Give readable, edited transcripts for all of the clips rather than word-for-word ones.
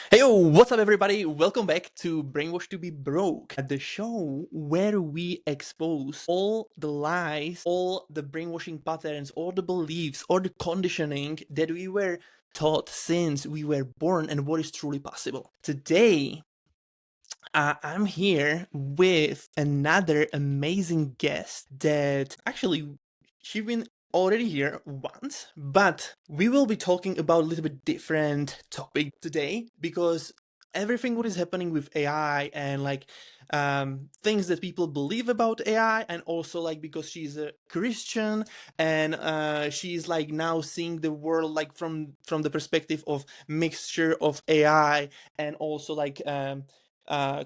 Hey, what's up, everybody? Welcome back to Brainwash to be Broke, the show where we expose all the lies, all the brainwashing patterns, all the beliefs, all the conditioning that we were taught since we were born and what is truly possible. Today, I'm here with another amazing guest that actually she's been already here once, but we will be talking about a little bit different topic today because everything what is happening with AI and things that people believe about AI, and also like because she's a Christian and she's like now seeing the world like from the perspective of mixture of AI and also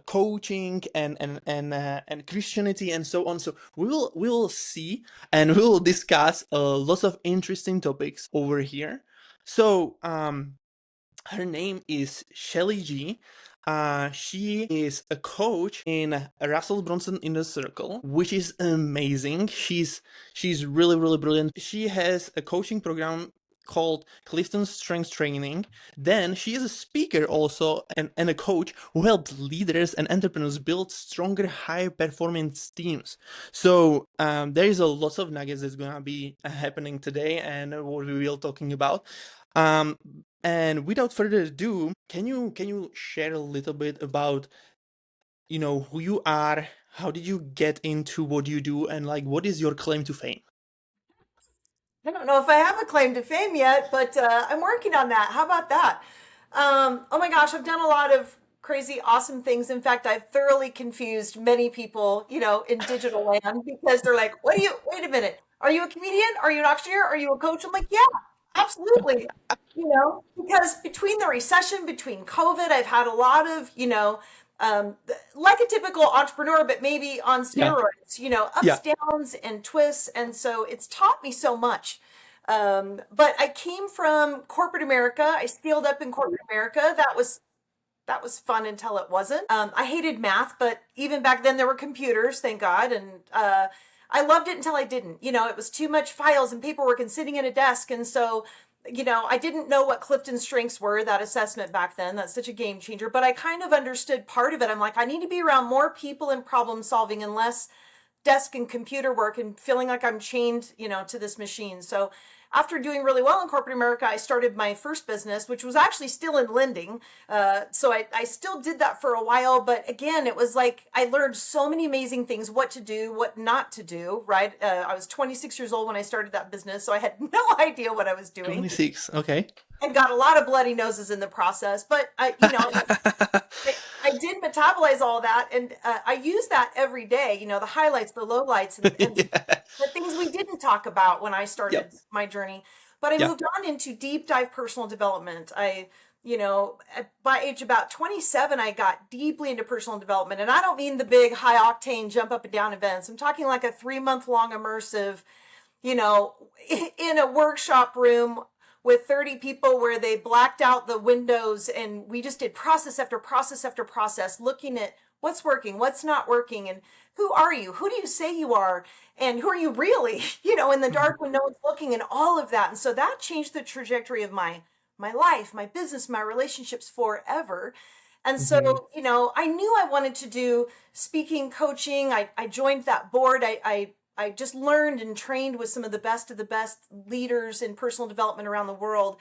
coaching and Christianity and so on. So we will see and we will discuss lots of interesting topics over here. So her name is Sheli G. She is a coach in Russell Brunson Inner Circle, which is amazing. She's really brilliant. She has a coaching program called CliftonStrengths training. Then she is a speaker also and a coach who helps leaders and entrepreneurs build stronger, higher performance teams. So there is a lot of nuggets that's gonna be happening today and what we will talking about. Um, and without further ado, can you share a little bit about who you are, how did you get into what you do, and like what is your claim to fame? I don't know if I have a claim to fame yet, but I'm working on that. How about that? Oh my gosh, I've done a lot of crazy, awesome things. In fact, I've thoroughly confused many people, in digital land because they're like, wait a minute, are you a comedian? Are you an auctioneer? Are you a coach? I'm like, yeah, absolutely. Because between the recession, between COVID, I've had a lot of, like a typical entrepreneur, but maybe on Yeah, steroids, ups, yeah. downs, and twists. And so it's taught me so much. But I came from corporate America. I scaled up in corporate America. That was fun until it wasn't. I hated math, but even back then there were computers, thank God, and I loved it until I didn't. It was too much files and paperwork and sitting at a desk, and so I didn't know what CliftonStrengths were, that assessment back then. That's such a game changer, but I kind of understood part of it. I'm like, I need to be around more people and problem solving and less desk and computer work and feeling like I'm chained, to this machine. So after doing really well in corporate America, I started my first business, which was actually still in lending. So I still did that for a while. But again, it was like I learned so many amazing things, what to do, what not to do, right? I was 26 years old when I started that business. So I had no idea what I was doing 26. Okay. and got a lot of bloody noses in the process. But, I did metabolize all that, and I use that every day. The highlights, the lowlights, and Yeah. the things we didn't talk about when I started Yep. my journey. But I Yeah. moved on into deep dive personal development. By age about 27, I got deeply into personal development, and I don't mean the big high octane jump up and down events. I'm talking like a 3 month long immersive, you know, in a workshop room with 30 people where they blacked out the windows and we just did process after process after process, looking at what's working, what's not working, and who are you? Who do you say you are? And who are you really, in the Mhm. dark when no one's looking, and all of that. And so that changed the trajectory of my life, my business, my relationships forever. And Mhm. so, I knew I wanted to do speaking, coaching. I joined that board. I just learned and trained with some of the best leaders in personal development around the world.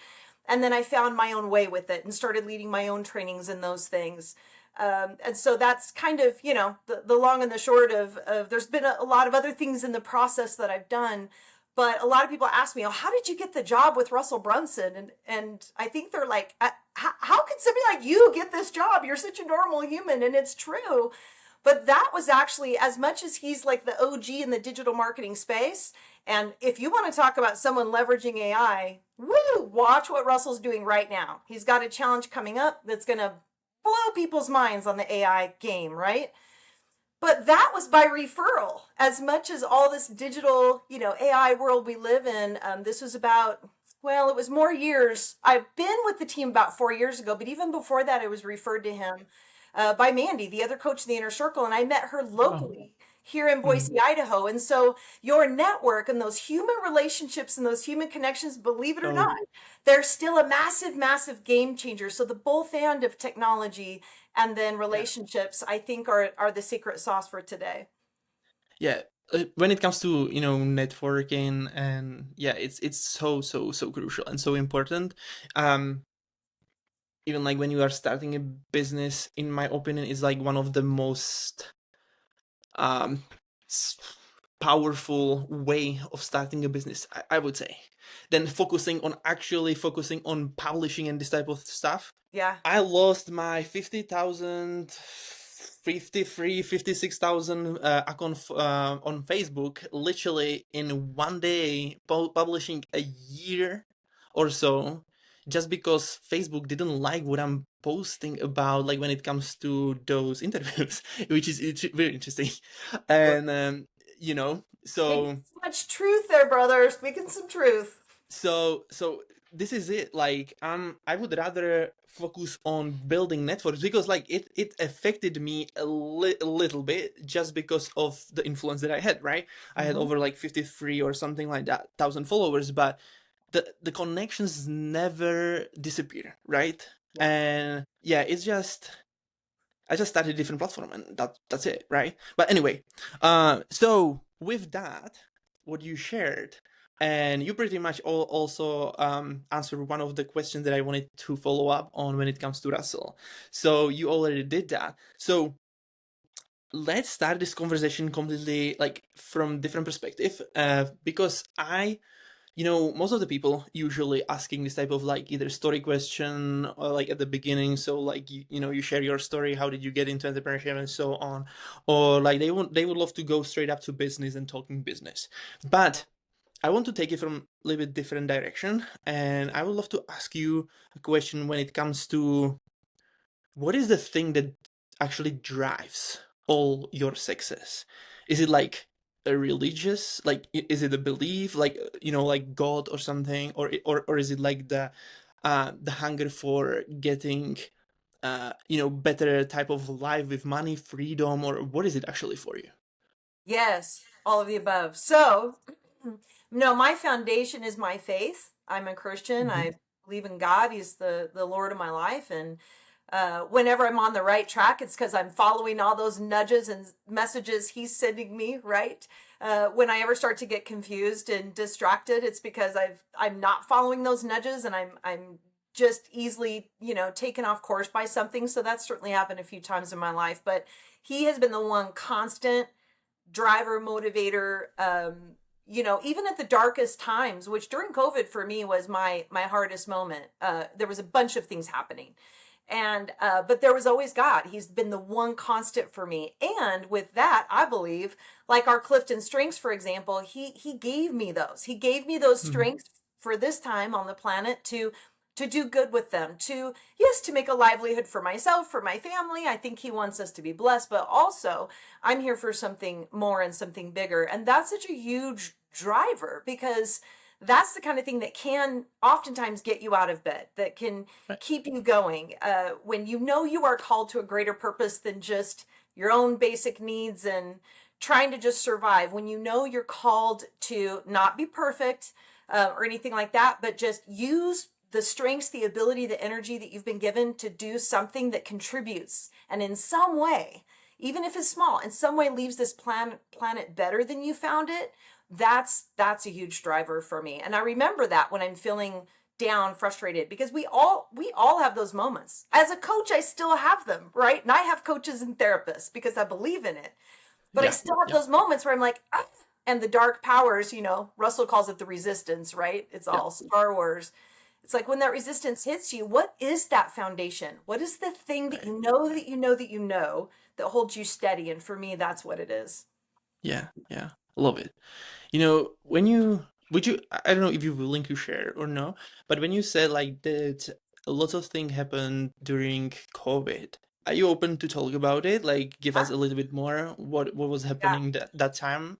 And then I found my own way with it and started leading my own trainings and those things. And so that's kind of, the long and the short of there's been a lot of other things in the process that I've done. But a lot of people ask me, oh, how did you get the job with Russell Brunson? And I think they're like, how can somebody like you get this job? You're such a normal human. And it's true. But that was actually, as much as he's like the OG in the digital marketing space. And if you want to talk about someone leveraging AI, woo, watch what Russell's doing right now. He's got a challenge coming up that's going to blow people's minds on the AI game, right? But that was by referral. As much as all this digital, AI world we live in, this was about, well, it was more years. I've been with the team about 4 years ago, but even before that, I was referred to him by Mandy, the other coach in the inner circle, and I met her Wow. locally. here in Mhm. Boise, Idaho. And so your network and those human relationships and those human connections, believe it or So not, they're still a massive, massive game changer. So the both and of technology and then yeah, relationships, I think are the secret sauce for today. yeah. When it comes to networking, and yeah, it's so crucial and so important. Um, Even like when you are starting a business, in my opinion, is like one of the most um powerful way of starting a business, I would say, then focusing on publishing and this type of stuff. Yeah. I lost my 50,000, 53, 56,000 account on Facebook literally in one day, publishing a year or so, just because Facebook didn't like what I'm posting about, like when it comes to those interviews, which is very interesting. And Speaking so so much truth there, brother. Speaking some truth. so this is it. Like I would rather focus on building networks, because like it affected me a little bit, just because of the influence that I had, right? I had Mm-hmm. over like 53 or something like that thousand followers, but the connections never disappear, right? Yeah. And yeah, I just started a different platform, and that's it, right? But anyway, so with that, what you shared, and you pretty much also answered one of the questions that I wanted to follow up on when it comes to Russell. So you already did that. So let's start this conversation completely like from different perspective, because most of the people usually asking this type of like either story question or like at the beginning. So like you share your story, how did you get into entrepreneurship and so on, or like they would love to go straight up to business and talking business. But I want to take it from a little bit different direction, and I would love to ask you a question when it comes to what is the thing that actually drives all your success? Is it like a religious, like is it a belief, like like God or something, or is it like the hunger for getting better type of life with money, freedom, or what is it actually for you? Yes, all of the above. So, no, my foundation is my faith. I'm a Christian. Hmm. I believe in God. He's the Lord of my life, and whenever I'm on the right track, it's because I'm following all those nudges and messages He's sending me. Right. When I ever start to get confused and distracted, it's because I'm not following those nudges, and I'm just easily taken off course by something. So that's certainly happened a few times in my life, but He has been the one constant driver, motivator. Even at the darkest times, which during COVID for me was my hardest moment. There was a bunch of things happening, and but there was always God. He's been the one constant for me. And with that, I believe, like our CliftonStrengths, for example, he gave me those. He gave me those Hmm. strengths for this time on the planet to do good with them, to, yes, to make a livelihood for myself, for my family. I think He wants us to be blessed, but also I'm here for something more and something bigger. And that's such a huge driver, because that's the kind of thing that can oftentimes get you out of bed, that can Right. keep you going when you are called to a greater purpose than just your own basic needs and trying to just survive. When you're called to not be perfect or anything like that, but just use the strengths, the ability, the energy that you've been given to do something that contributes and in some way, even if it's small, in some way leaves this planet better than you found it. That's a huge driver for me. And I remember that when I'm feeling down, frustrated, because we all have those moments. As a coach, I still have them, right? And I have coaches and therapists because I believe in it. But I Yeah. still have Yeah. those moments where I'm like, ah, and the dark powers, Russell calls it the resistance, right? It's Yeah. all Star Wars. It's like when that resistance hits you, what is that foundation? What is the thing that Right. you know that you know that you know that holds you steady? And for me, that's what it is. Yeah. Yeah. Love it. When you would you I don't know if you're willing to share or no, but when you said like that a lot of things happened during COVID, are you open to talk about it? Like give us Yeah. a little bit more what was Yeah. happening that time?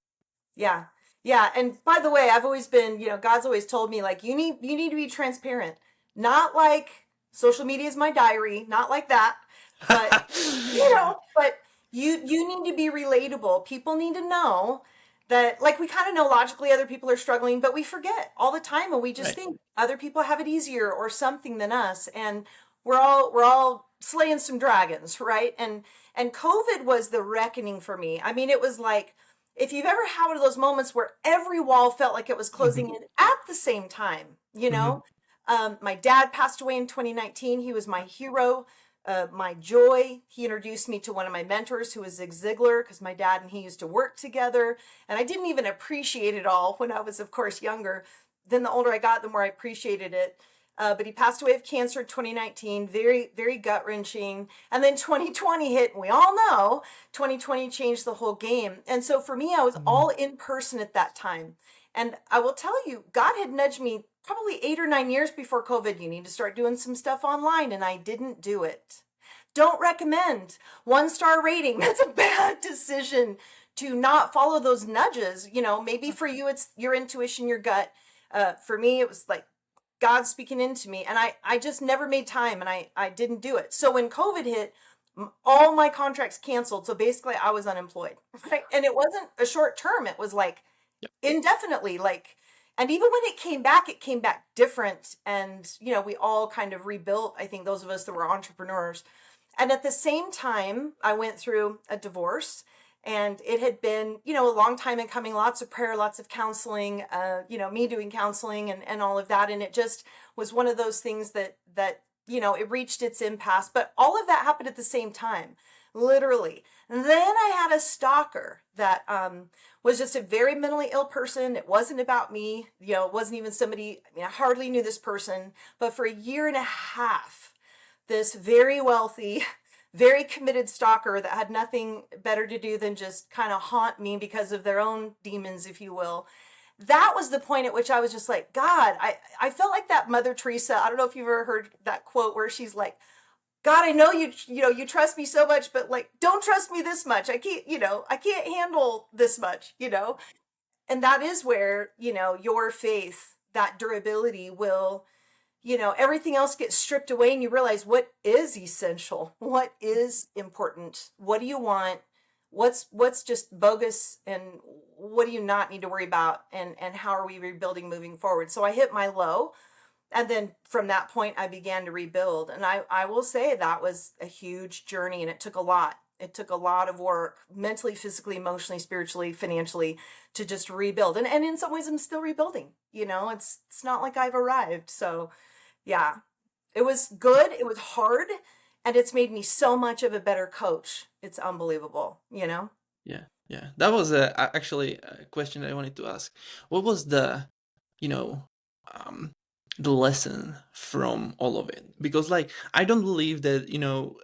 Yeah. Yeah. And by the way, I've always been, God's always told me, like, you need to be transparent. Not like social media is my diary, not like that. But, but You need to be relatable. People need to know that, like, we kind of know logically other people are struggling, but we forget all the time, and we just Right. think other people have it easier or something than us, and we're all slaying some dragons, right? And COVID was the reckoning for me. I mean, it was like, if you've ever had one of those moments where every wall felt like it was Hmm. closing in at the same time, you Hmm. know. My dad passed away in 2019. He was my hero, my joy. He introduced me to one of my mentors, who was Zig Ziglar, because my dad and he used to work together. And I didn't even appreciate it all when I was, of course, younger. Then the older I got, the more I appreciated it. But he passed away of cancer in 2019, very, very gut wrenching. And then 2020 hit, and we all know 2020 changed the whole game. And so for me, I was Hmm. all in person at that time. And I will tell you, God had nudged me probably 8 or 9 years before COVID. You need to start doing some stuff online. And I didn't do it. Don't recommend. 1 star rating. That's a bad decision to not follow those nudges. Maybe for you, it's your intuition, your gut. For me, it was like God speaking into me. And I just never made time, and I didn't do it. So when COVID hit, all my contracts canceled. So basically, I was unemployed. Right. And it wasn't a short term, it was like Yep. indefinitely. And even when it came back different. And, we all kind of rebuilt, I think, those of us that were entrepreneurs. And at the same time, I went through a divorce, and it had been, a long time in coming, lots of prayer, lots of counseling, me doing counseling and all of that. And it just was one of those things that it reached its impasse, but all of that happened at the same time, literally. And then I had a stalker that, was just a very mentally ill person. It wasn't about me. It wasn't even somebody, I mean, I hardly knew this person, but for a year and a half, this very wealthy, very committed stalker that had nothing better to do than just kind of haunt me because of their own demons, if you will. That was the point at which I was just like, God, I felt like that Mother Teresa. I don't know if you've ever heard that quote where she's like, God, I know you trust me so much, but like, don't trust me this much. I can't handle this much. And that is where, your faith, that durability will, everything else gets stripped away, and you realize what is essential, what is important, what do you want, what's just bogus, and what do you not need to worry about, and how are we rebuilding moving forward. So I hit my low, and then from that point I began to rebuild. And I will say that was a huge journey, and it took a lot of work, mentally, physically, emotionally, spiritually, financially, to just rebuild. And in some ways I'm still rebuilding. It's not like I've arrived. So yeah, it was good. It was hard. And it's made me so much of a better coach. It's unbelievable. Yeah, yeah. That was actually a question that I wanted to ask. What was you know, um, the lesson from all of it? Because, like, I don't believe that,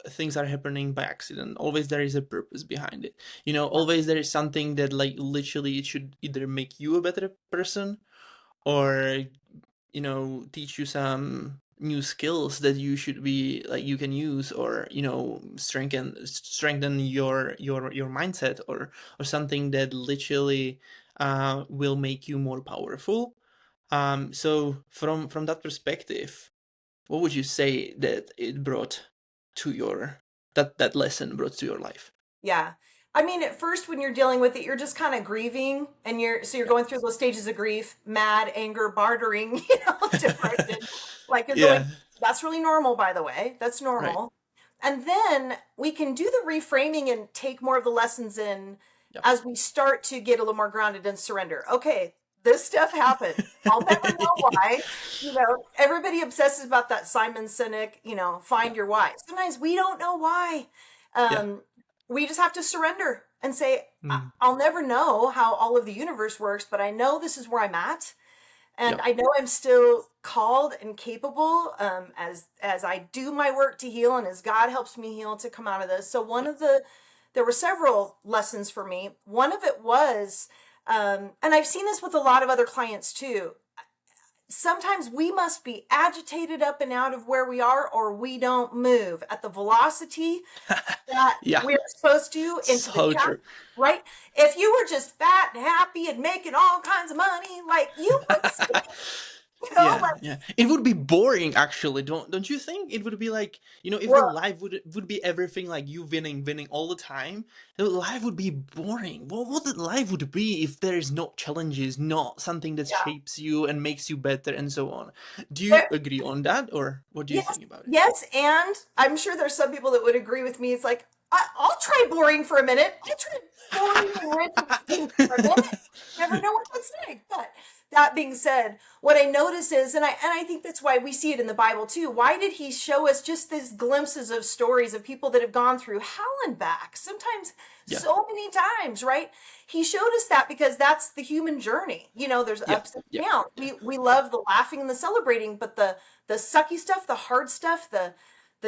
things are happening by accident. Always there is a purpose behind it. Yeah. Always there is something that, like, literally it should either make you a better person, or teach you some new skills that you should be like you can use, or strengthen your mindset, or something that literally will make you more powerful. So from that perspective, what would you say that it brought to your that lesson brought to your life? Yeah. I mean, at first, when you're dealing with it, you're just kind of grieving, and you're Yep. going through those stages of grief, mad, anger, bartering, depression. Like you're Yeah. going, that's really normal, by the way. That's Right. normal. And then we can do the reframing and take more of the lessons in Yep. as we start to get a little more grounded and surrender. Okay, this stuff happened. I'll never know why. Everybody obsesses about that Simon Sinek, Yeah. find your why. Sometimes we don't know why. Yeah. Um, we just have to surrender and say, Mm. I'll never know how all of the universe works, but I know this is where I'm at. And Yep. I know I'm still called and capable, as I do my work to heal, and as God helps me heal, to come out of this. So Yep. there were several lessons for me. One of it was, and I've seen this with a lot of other clients too. Sometimes we must be agitated up and out of where we are, or we don't move at the velocity that Yeah. we're supposed to into the So chat, true. right? If you were just fat and happy and making all kinds of money, like, you would stay. Yeah, Like, yeah. It would be boring actually. Don't you think? It would be like, if the well, life would be everything like you winning all the time, the life would be boring. What the life would be if there is no challenges, not something that yeah. shapes you and makes you better and so on. Do you There, agree on that, or what do you yes, think about it? yes, and I'm sure there's some people that would agree with me. It's like, I'll try boring for a minute. I'll try boring and rich and peace for a minute. Never know what that's like. But that being said, what I notice is, and I think that's why we see it in the Bible too. Why did he show us just these glimpses of stories of people that have gone through hell and back, sometimes Yeah, so many times, right? He showed us that because that's the human journey. There's yeah, ups and yeah, downs. yeah. We love the laughing and the celebrating, but the sucky stuff, the hard stuff, the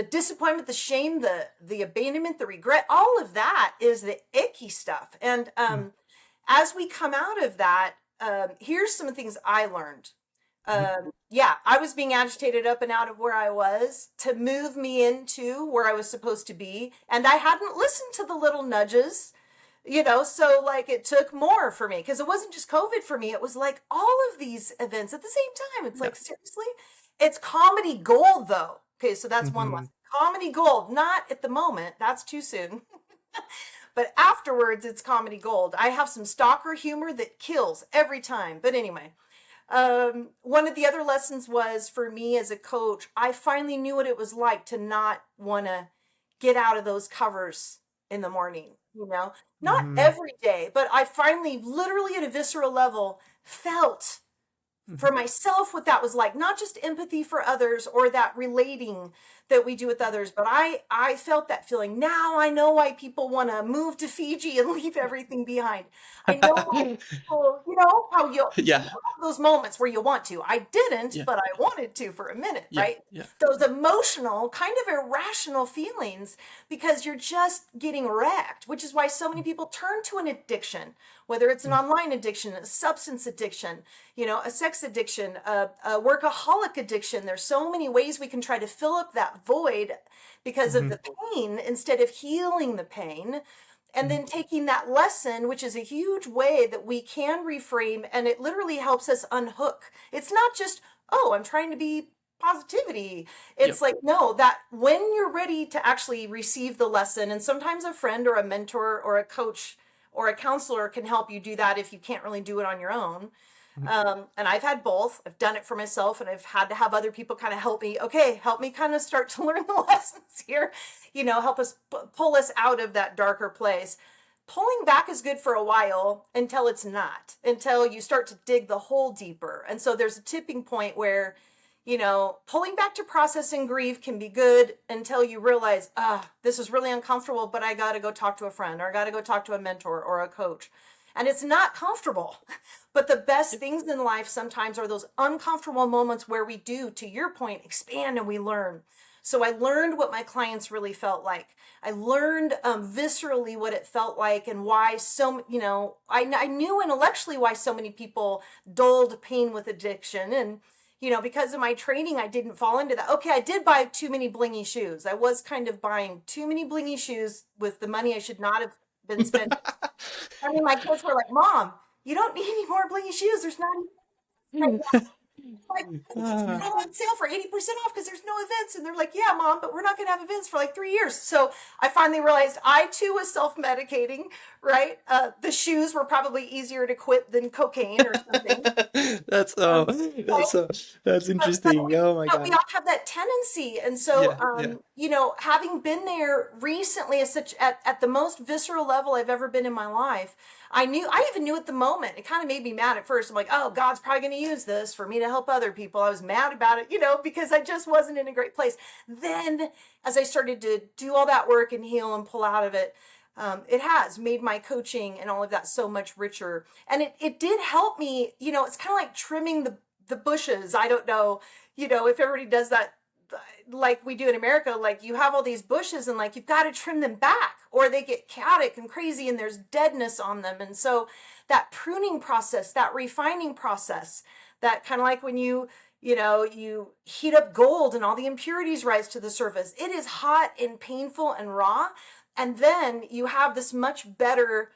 disappointment, the shame, the abandonment, the regret, all of that is the icky stuff. And Mm, as we come out of that, here's some of the things I learned. mhm, Yeah, I was being agitated up and out of where I was to move me into where I was supposed to be. And I hadn't listened to the little nudges, so like it took more for me because it wasn't just COVID for me. It was like all of these events at the same time. It's yeah. like, seriously? It's comedy gold, though. Okay, so that's one Hmm. lesson. Comedy gold, not at the moment. That's too soon. But afterwards, it's comedy gold. I have some stalker humor that kills every time. But anyway, one of the other lessons was for me as a coach, I finally knew what it was like to not want to get out of those covers in the morning, not Hmm. every day, but I finally, literally at a visceral level, felt for myself what that was like, not just empathy for others or that relating that we do with others, but I felt that feeling. Now I know why people want to move to Fiji and leave everything behind. I know why people, how you Yeah, have those moments where you want to. I didn't, yeah, but I wanted to for a minute, yeah, right? yeah. Those emotional, kind of irrational feelings because you're just getting wrecked, which is why so many people turn to an addiction, whether it's an Mm, online addiction, a substance addiction, a sex addiction, a workaholic addiction. There's so many ways we can try to fill up that void because of mhm, the pain instead of healing the pain. And mhm. then taking that lesson, which is a huge way that we can reframe, and it literally helps us unhook. It's not just, oh, I'm trying to be positivity. It's Yep. like, no, that when you're ready to actually receive the lesson, and sometimes a friend or a mentor or a coach or a counselor can help you do that if you can't really do it on your own. Mhm. And I've had both. I've done it for myself, and I've had to have other people kind of help me. Okay, help me kind of start to learn the lessons here. Help us pull us out of that darker place. Pulling back is good for a while until it's not, until you start to dig the hole deeper. And so there's a tipping point where, pulling back to process and grieve can be good until you realize, this is really uncomfortable, but I got to go talk to a friend or I got to go talk to a mentor or a coach. And it's not comfortable. But the best Yep. things in life sometimes are those uncomfortable moments where we do, to your point, expand and we learn. So I learned what my clients really felt like. I learned viscerally what it felt like and why I knew intellectually why so many people dulled pain with addiction. And, because of my training, I didn't fall into that. Okay, I did buy too many blingy shoes. I was kind of buying too many blingy shoes with the money I should not have been spending. I mean, my kids were like, Mom, you don't need any more blingy shoes. There's not even like it's Ah. now on sale for 80% off because there's no events. And they're like, yeah, Mom, but we're not going to have events for like 3 years. So I finally realized I too was self-medicating, right? The shoes were probably easier to quit than cocaine or something. That's Um, that's that's but interesting. Oh my we God. all have that tendency. And so, Yeah, yeah. having been there recently at the most visceral level I've ever been in my life, I even knew at the moment, it kind of made me mad at first. I'm like, oh, God's probably going to use this for me to help other people. I was mad about it, because I just wasn't in a great place. Then as I started to do all that work and heal and pull out of it, it has made my coaching and all of that so much richer. And it did help me, it's kind of like trimming the bushes. I don't know, if everybody does that like we do in America, like you have all these bushes and like you've got to trim them back or they get chaotic and crazy and there's deadness on them. And so that pruning process, that refining process, that kind of like when you heat up gold and all the impurities rise to the surface. It is hot and painful and raw. And then you have this much better,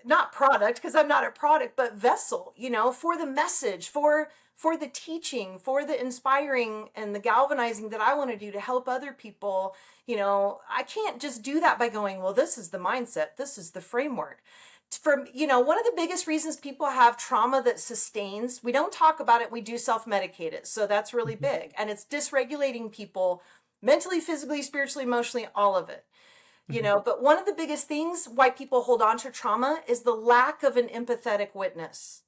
not product, because I'm not a product, but vessel, for the message, for for the teaching, for the inspiring and the galvanizing that I want to do to help other people, I can't just do that by going, well, this is the mindset, this is the framework. One of the biggest reasons people have trauma that sustains, we don't talk about it, we do self-medicate it. So that's really Mhm. big. And it's dysregulating people mentally, physically, spiritually, emotionally, all of it. Mhm. But one of the biggest things why people hold on to trauma is the lack of an empathetic witness.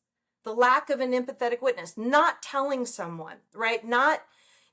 The lack of an empathetic witness, not telling someone, right? Not,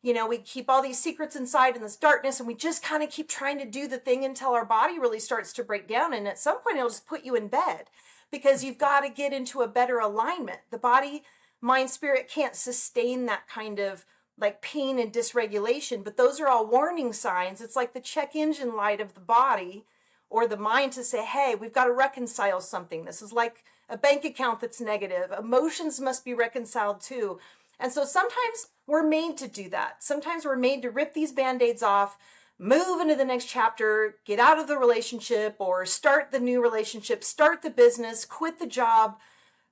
we keep all these secrets inside in this darkness and we just kind of keep trying to do the thing until our body really starts to break down. And at some point, it'll just put you in bed because you've got to get into a better alignment. The body, mind, spirit can't sustain that kind of like pain and dysregulation, but those are all warning signs. It's like the check engine light of the body or the mind to say, hey, we've got to reconcile something. This is like a bank account that's negative. Emotions must be reconciled too. And so sometimes we're made to do that. Sometimes we're made to rip these band-aids off, move into the next chapter, get out of the relationship or start the new relationship, start the business, quit the job,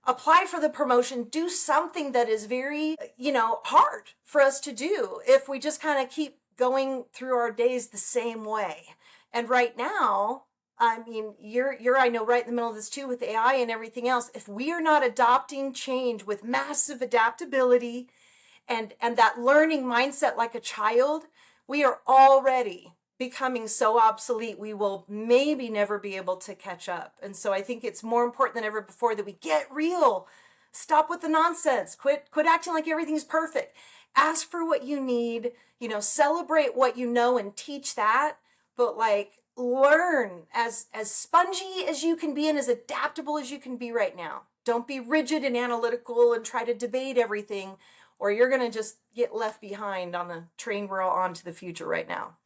apply for the promotion, do something that is very, hard for us to do if we just kind of keep going through our days the same way. And right now, I mean, you're I know right in the middle of this too with AI and everything else. If we are not adopting change with massive adaptability and that learning mindset like a child, we are already becoming so obsolete we will maybe never be able to catch up. And so I think it's more important than ever before that we get real. Stop with the nonsense. Quit acting like everything's perfect. Ask for what you need, celebrate what you know and teach that, but like learn as spongy as you can be and as adaptable as you can be right now. Don't be rigid and analytical and try to debate everything, or you're going to just get left behind on the train we're all on to the future right now.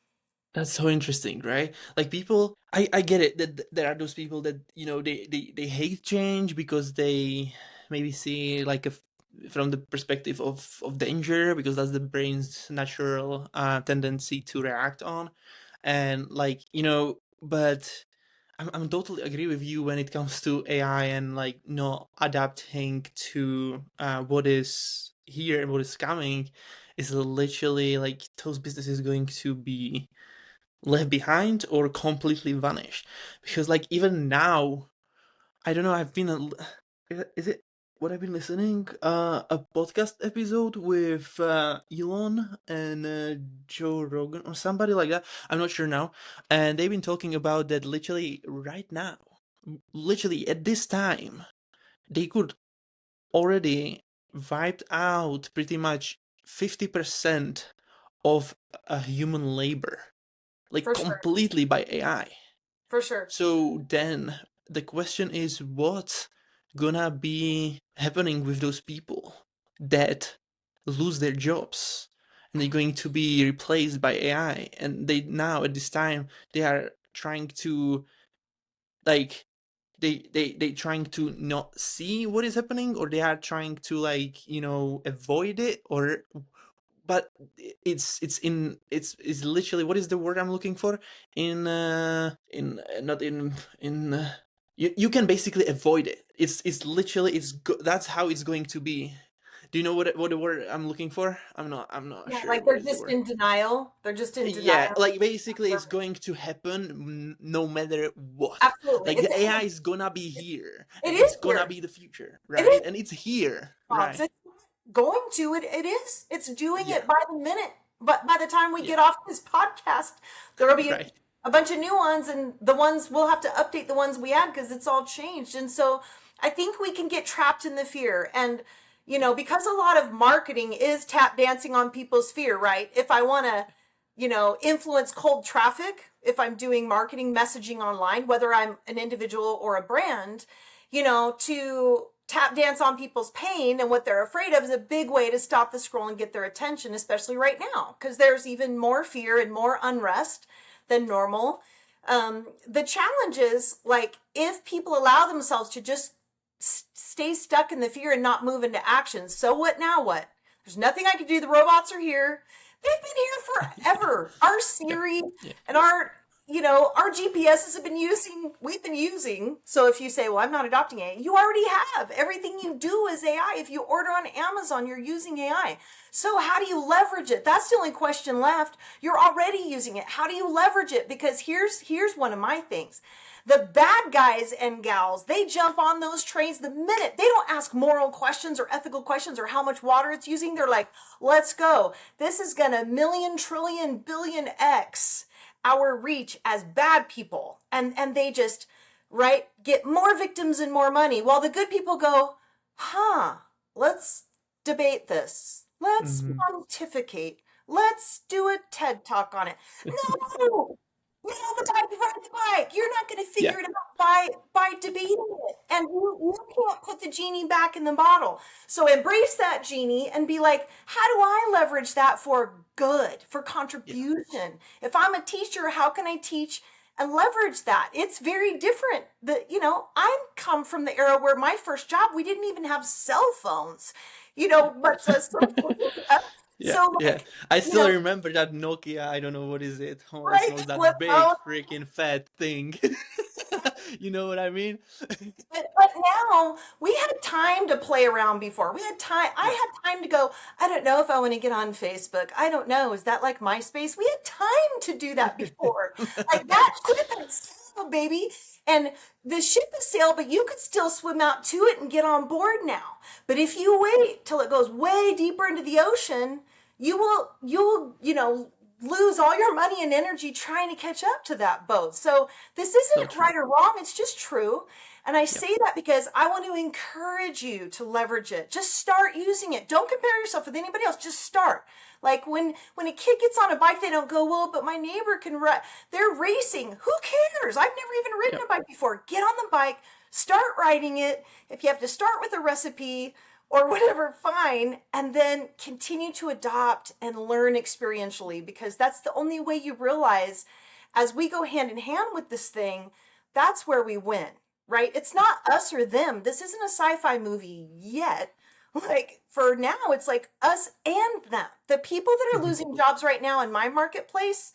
That's so interesting, right? Like people, I get it that there are those people that they hate change because they maybe see like from the perspective of danger because that's the brain's natural tendency to react on, and like but I'm totally agree with you when it comes to AI and like not adapting to what is here and what is coming is literally like those businesses going to be left behind or completely vanished because like even now I don't know I've been is it what I've been listening a podcast episode with Elon and Joe Rogan or somebody like that, I'm not sure now, and they've been talking about that literally right now, literally at this time they could already wiped out pretty much 50% of a human labor, like For sure. completely by AI. For sure. So then the question is what's gonna be happening with those people that lose their jobs and they're going to be replaced by AI, and they now at this time they are trying to like they trying to not see what is happening, or they are trying to like avoid it, or but it's literally, what is the word I'm looking for, in not in you can basically avoid it. It's literally that's how it's going to be. Do you know what the word I'm looking for? I'm not Yeah, sure like what they're is the just word. in denial. They're just in Yeah, denial. like basically it's Perfect. going to happen no matter what. Absolutely. Like the AI is gonna be here It and is it's gonna here. be the future, It right? is, And it's here, Bobs. right? It's going to. It is. It's doing Yeah, it by the minute. But by the time we yeah. get off this podcast, there will be Right. a bunch of new ones, and the ones we'll have to update the ones we had because it's all changed. And so I think we can get trapped in the fear. And, because a lot of marketing is tap dancing on people's fear, right? If I want to, influence cold traffic, if I'm doing marketing messaging online, whether I'm an individual or a brand, to tap dance on people's pain and what they're afraid of is a big way to stop the scroll and get their attention, especially right now, because there's even more fear and more unrest than normal. The challenge is like if people allow themselves to just stay stuck in the fear and not move into action, so what now? What? There's nothing I can do. The robots are here. They've been here forever. Our Yeah. Siri Yeah. and our our GPSs we've been using. So if you say, well, I'm not adopting AI, you already have. Everything you do is AI. If you order on Amazon, you're using AI. So how do you leverage it? That's the only question left. You're already using it. How do you leverage it? Because here's one of my things. The bad guys and gals, they jump on those trains the minute. They don't ask moral questions or ethical questions or how much water it's using. They're like, let's go. This is gonna million, trillion, billion X our reach as bad people. And they just, right, get more victims and more money. While the good people go, let's debate this. Let's Hmm. pontificate. Let's do a TED talk on it. No, the time to ride the bike. You're not going to Yeah. figure it out by debating it, and you can't put the genie back in the bottle. So embrace that genie and be like, how do I leverage that for good, for Yeah. contribution? If I'm a teacher, how can I teach and leverage that? It's very different. I come from the era where my first job, we didn't even have cell phones, much less social media. Yeah, So yeah. like, I you still know, remember that Nokia, I don't know what is it. Holy right, smokes, flip that big phone. freaking fat thing. You know what I mean? But now we had time to play around before. We had time. I Yeah. had time to go, I don't know if I want to get on Facebook. I don't know. Is that like MySpace? We had time to do that before. Like that ship had sailed, baby. And the ship has sailed, but you could still swim out to it and get on board now. But if you wait till it goes way deeper into the ocean, you'll lose all your money and energy trying to catch up to that boat. So this So isn't true. right or wrong, it's just true. And I Yeah. say that because I want to encourage you to leverage it. Just start using it. Don't compare yourself with anybody else. Just start. Like when a kid gets on a bike, they don't go, well, but my neighbor can ride. They're racing. Who cares? I've never even ridden Yeah. a bike before. Get on the bike, start riding it. If you have to start with a recipe or whatever, fine. And then continue to adopt and learn experientially, because that's the only way you realize as we go hand in hand with this thing, that's where we win, right? It's not us or them. This isn't a sci-fi movie yet. Like for now, it's like us and them. The people that are Mhm. losing jobs right now in my marketplace,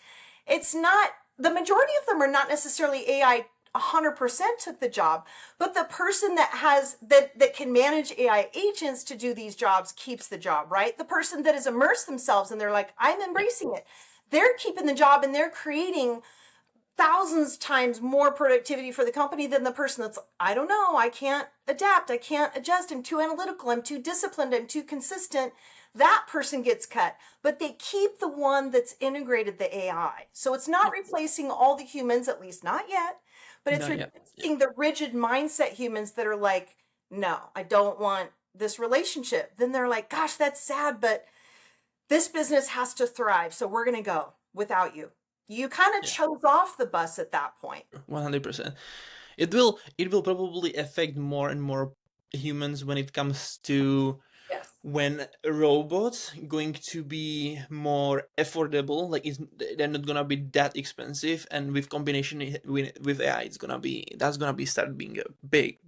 it's not, the majority of them are not necessarily AI 100% took the job, but the person that can manage AI agents to do these jobs keeps the job, right? The person that has immersed themselves and they're like, I'm Yeah. embracing it. They're keeping the job and they're creating thousands times more productivity for the company than the person that's, I don't know, I can't adapt, I can't adjust, I'm too analytical, I'm too disciplined, I'm too consistent. That person gets cut, but they keep the one that's integrated the AI. So it's not Yeah. replacing all the humans, at least not yet, but it's Not yet. Yeah. replacing the rigid mindset humans that are like, no, I don't want this relationship. Then they're like, gosh, that's sad, but this business has to thrive, so we're going to go without you. You kind of Yeah. chose off the bus at that point. 100%. It will probably affect more and more humans when it comes to Yes. when robots going to be more affordable, like they're not gonna be that expensive, and with combination with AI, that's gonna be start being a big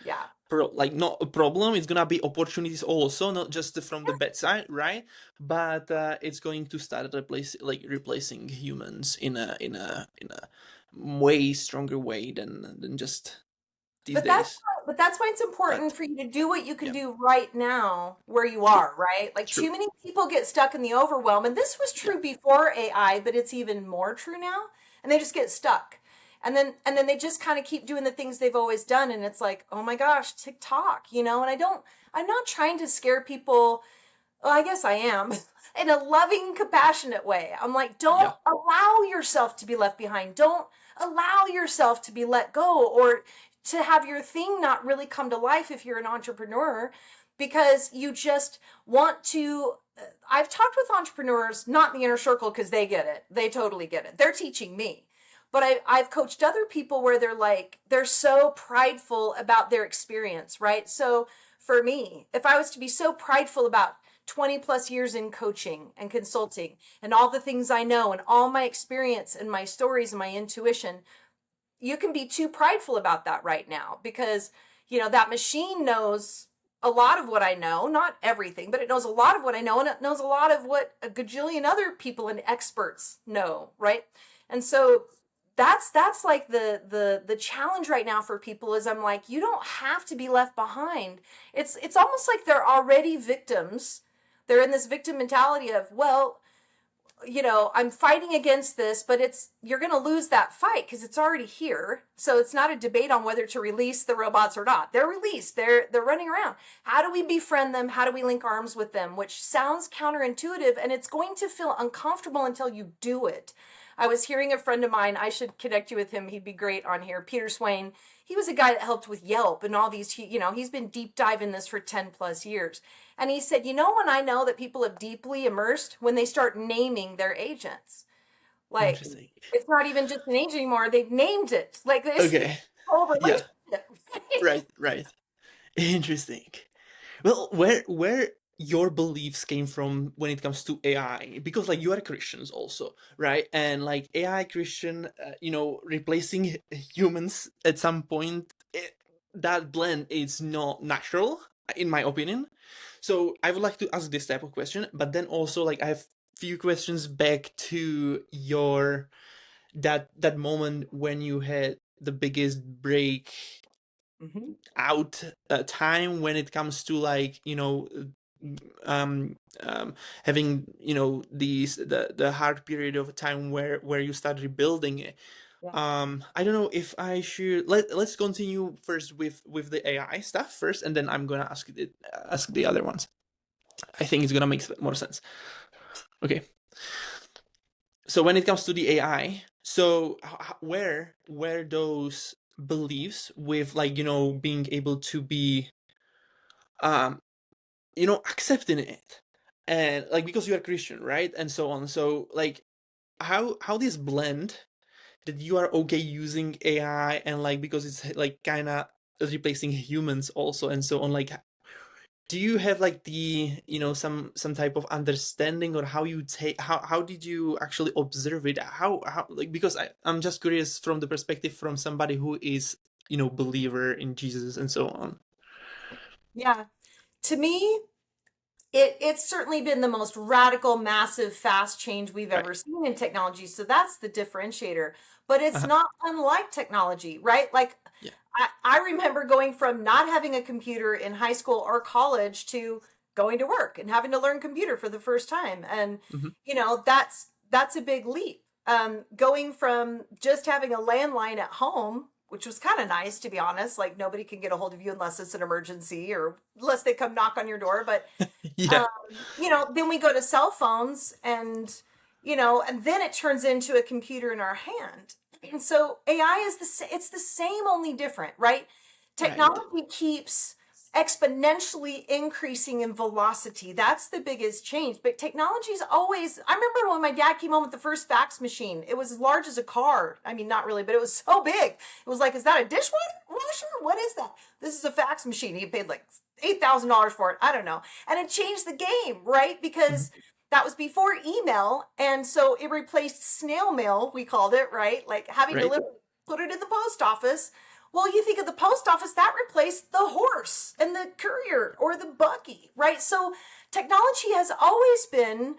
Yeah. like not a problem. It's gonna be opportunities also, not just from the bad side, right? But it's going to start replacing humans in a way stronger way than just these But that's days. but that's why it's important But for you to do what you can yeah, do right now where you true, are, right? Like true. too many people get stuck in the overwhelm, and this was Yeah, true before AI, but it's even more true now. And they just get stuck. And then they just kind of keep doing the things they've always done, and it's like, "Oh my gosh, TikTok," and I'm not trying to scare people. Well, I guess I am. In a loving, compassionate way. I'm like, don't yeah, allow yourself to be left behind. Don't allow yourself to be let go or to have your thing not really come to life if you're an entrepreneur because you just want to. I've talked with entrepreneurs, not in the inner circle because they get it. They totally get it. They're teaching me. But I've coached other people where they're so prideful about their experience, right? So for me, if I was to be so prideful about 20 plus years in coaching and consulting and all the things I know and all my experience and my stories and my intuition, you can be too prideful about that right now because, that machine knows a lot of what I know, not everything, but it knows a lot of what I know, and it knows a lot of what a gajillion other people and experts know, right? And so that's like the challenge right now for people is I'm like, you don't have to be left behind. It's almost like they're already victims. They're in this victim mentality of, well, I'm fighting against this, but you're going to lose that fight because it's already here. So it's not a debate on whether to release the robots or not. They're released. They're running around. How do we befriend them? How do we link arms with them? Which sounds counterintuitive, and it's going to feel uncomfortable until you do it. I was hearing a friend of mine, I should connect you with him. He'd be great on here. Peter Swain. He was a guy that helped with Yelp and all these, he's been deep diving this for 10 plus years. And he said, when I know that people have deeply immersed, when they start naming their agents. Like, Interesting. it's not even just an agent anymore. They've named it. Like, this Okay. whole Yeah. relationship. Right. Right. Interesting. Well, where your beliefs came from when it comes to AI? Because like you are Christians also, right? And like AI Christian, replacing humans at some point, that blend is not natural, in my opinion. So I would like to ask this type of question, but then also like I have few questions back to your that moment when you had the biggest break Mm-hmm. out time when it comes to like um, having these the hard period of time where you start rebuilding it. Yeah. I don't know if I should let's continue first with the AI stuff first, and then I'm gonna ask the other ones. I think it's gonna make more sense. Okay, so when it comes to the AI, so where those beliefs with like being able to be um accepting it, and like because you are Christian, right, and so on, so like how this blend that you are okay using AI, and like because it's like kind of replacing humans also and so on, like do you have like the some type of understanding, or how you take how did you actually observe it, how like because I'm just curious from the perspective from somebody who is believer in Jesus and so on. Yeah. To me, it's certainly been the most radical, massive, fast change we've Right. ever seen in technology. So that's the differentiator. But it's Uh-huh. not unlike technology, right? Like, Yeah. I remember going from not having a computer in high school or college to going to work and having to learn computer for the first time. And, Hmm. that's a big leap. Going from just having a landline at home, which was kind of nice, to be honest, like nobody can get a hold of you unless it's an emergency or unless they come knock on your door. But Yeah. then we go to cell phones and then it turns into a computer in our hand. And so AI is it's the same, only different, right? Right. Technology keeps exponentially increasing in velocity. That's the biggest change. But technology's always, I remember when my dad came home with the first fax machine, it was as large as a car. I mean, not really, but it was so big. It was like, is that a dishwasher? What is that? This is a fax machine. He paid like $8,000 for it. I don't know. And it changed the game, right? Mhm. Because that was before email. And so it replaced snail mail, we called it, right? Like having to Right. literally put it in the post office. Well, you think of the post office, that replaced the horse and the courier or the buggy, right? So technology has always been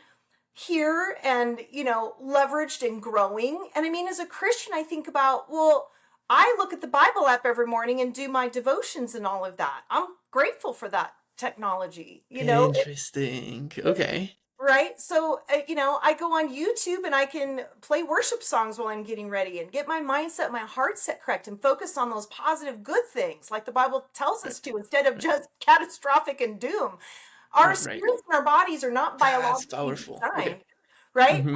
here and, leveraged and growing. And I mean, as a Christian, I think about, well, I look at the Bible app every morning and do my devotions and all of that. I'm grateful for that technology, Interesting. Okay. right? So, I go on YouTube and I can play worship songs while I'm getting ready and get my mindset, my heart set correct and focus on those positive, good things like the Bible tells us Right. to instead of Right. just catastrophic and doom. Our Right. Right. spirits and our bodies are not That's biologically powerful. Okay. designed, right? Mm-hmm.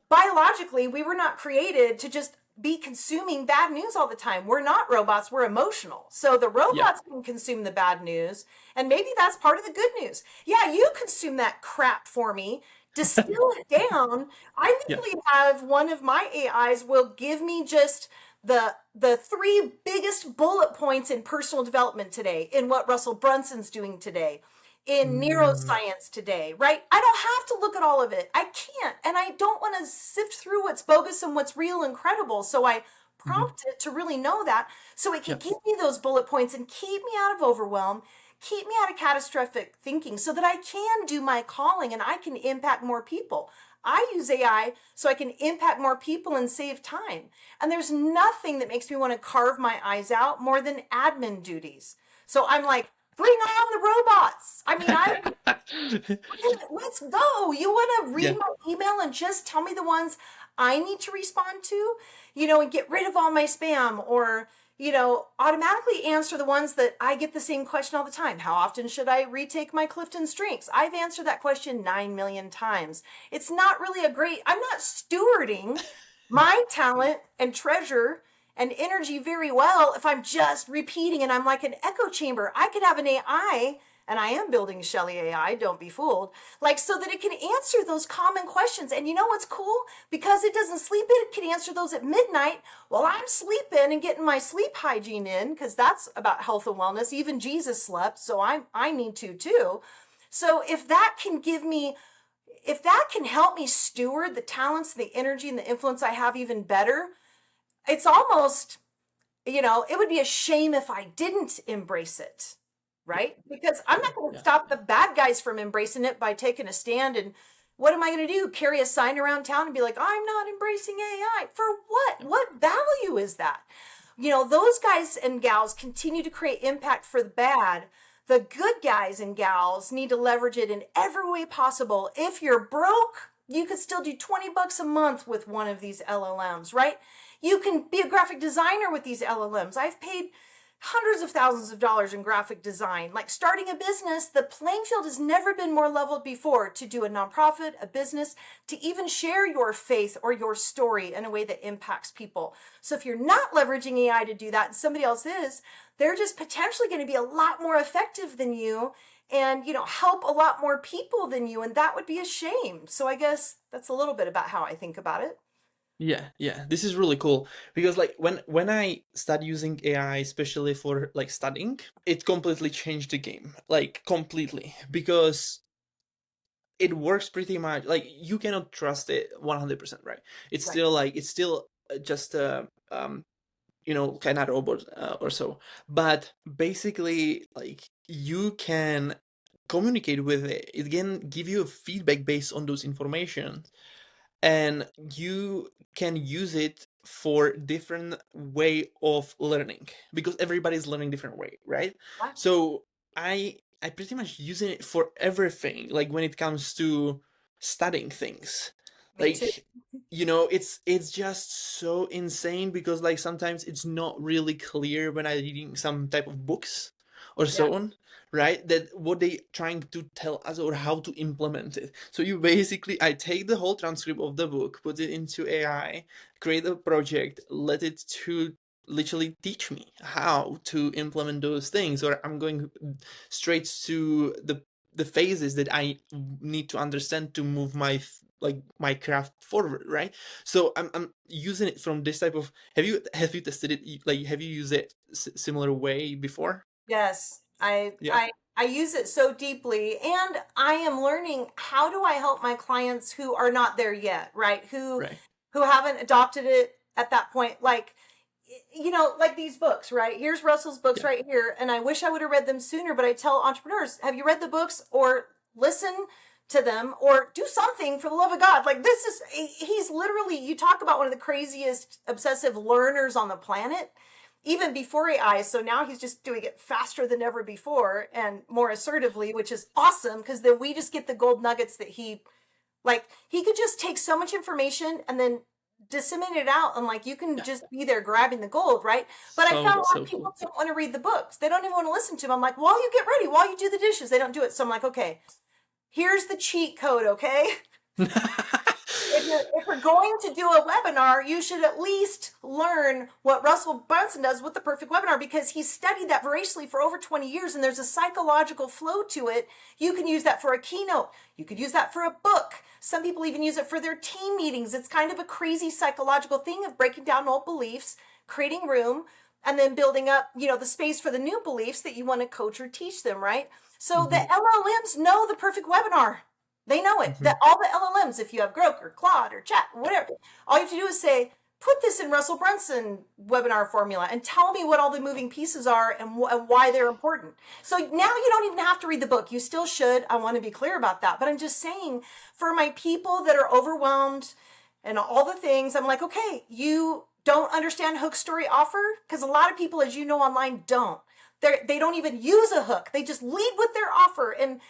Biologically, we were not created to just be consuming bad news all the time. We're not robots, we're emotional. So the Yeah. robots can consume the bad news, and maybe that's part of the good news. Yeah, you consume that crap for me, distill it down. I Yeah. literally have one of my AIs will give me just the three biggest bullet points in personal development today, in what Russell Brunson's doing today, in Mm, neuroscience today, right? I don't have to look at all of it. I can't. And I don't want to sift through what's bogus and what's real and credible. So I mm-hmm. prompt it to really know that so it can Yeah. give me those bullet points and keep me out of overwhelm, keep me out of catastrophic thinking so that I can do my calling and I can impact more people. I use AI so I can impact more people and save time. And there's nothing that makes me want to carve my eyes out more than admin duties. So I'm like, bring on the robots. I mean, let's go. You want to read Yeah. my email and just tell me the ones I need to respond to, and get rid of all my spam, or, automatically answer the ones that I get the same question all the time. How often should I retake my CliftonStrengths? I've answered that question 9 million times. It's not really I'm not stewarding my talent and treasure and energy very well if I'm just repeating and I'm like an echo chamber. I could have an AI, and I am building Sheli AI, don't be fooled, like so that it can answer those common questions. And you know what's cool? Because it doesn't sleep, it can answer those at midnight while I'm sleeping and getting my sleep hygiene in, because that's about health and wellness. Even Jesus slept, so I need to too. So if that can help me steward the talents, the energy, and the influence I have even better, it's almost, it would be a shame if I didn't embrace it, right? Because I'm not going to Yeah. stop the bad guys from embracing it by taking a stand. And what am I going to do? Carry a sign around town and be like, I'm not embracing AI. For what? Yeah. What value is that? Those guys and gals continue to create impact for the bad. The good guys and gals need to leverage it in every way possible. If you're broke, you could still do 20 bucks a month with one of these LLMs, right? You can be a graphic designer with these LLMs. I've paid hundreds of thousands of dollars in graphic design. Like starting a business, the playing field has never been more leveled before to do a nonprofit, a business, to even share your faith or your story in a way that impacts people. So if you're not leveraging AI to do that and somebody else is, they're just potentially going to be a lot more effective than you and, help a lot more people than you. And that would be a shame. So I guess that's a little bit about how I think about it. Yeah, yeah, this is really cool because like when I started using AI, especially for like studying, it completely changed the game, like completely, because it works pretty much like you cannot trust it 100%, right? Right. It's still just kind of robot or so, but basically like you can communicate with it. It can give you a feedback based on those information, and you can use it for different way of learning because everybody's learning different way, right? Yeah, So I pretty much using it for everything, like when it comes to studying things, me too. like it's just so insane because like sometimes it's not really clear when I'm reading some type of books or Yeah. so on, right? That what they trying to tell us or how to implement it. So you basically, I take the whole transcript of the book, put it into AI, create a project, let it to literally teach me how to implement those things, or I'm going straight to the phases that I need to understand to move my craft forward, right? So I'm using it from this type of. Have you tested it? Like, have you used it similar way before? Yes, I Yeah. I I use it so deeply, and I am learning how do I help my clients who are not there yet, right? Who Right. who haven't adopted it at that point, like like these books, right? Here's Russell's books Yeah. right here, and I wish I would have read them sooner, but I tell entrepreneurs, have you read the books or listen to them or do something for the love of God? Like he's literally, you talk about one of the craziest obsessive learners on the planet even before AI. So now he's just doing it faster than ever before and more assertively, which is awesome because then we just get the gold nuggets that he could just take so much information and then disseminate it out, and like you can Yeah. just be there grabbing the gold, right? But I found So a lot so of people cool. don't want to read the books. They don't even want to listen to them. I'm like, while you get ready, while you do the dishes, they don't do it. So I'm like, okay, here's the cheat code, okay? If you're going to do a webinar, you should at least learn what Russell Brunson does with the perfect webinar, because he's studied that voraciously for over 20 years and there's a psychological flow to it. You can use that for a keynote. You could use that for a book. Some people even use it for their team meetings. It's kind of a crazy psychological thing of breaking down old beliefs, creating room, and then building up, the space for the new beliefs that you want to coach or teach them, right? So the Hmm. LLMs know the perfect webinar. They know it. Hmm. That all the LLMs, if you have Grok or Claude or Chat, whatever, all you have to do is say, put this in Russell Brunson webinar formula and tell me what all the moving pieces are and why they're important. So now you don't even have to read the book. You still should. I want to be clear about that. But I'm just saying, for my people that are overwhelmed and all the things, I'm like, okay, you don't understand hook, story, offer? Because a lot of people, as you know, online don't. They don't even use a hook. They just lead with their offer. And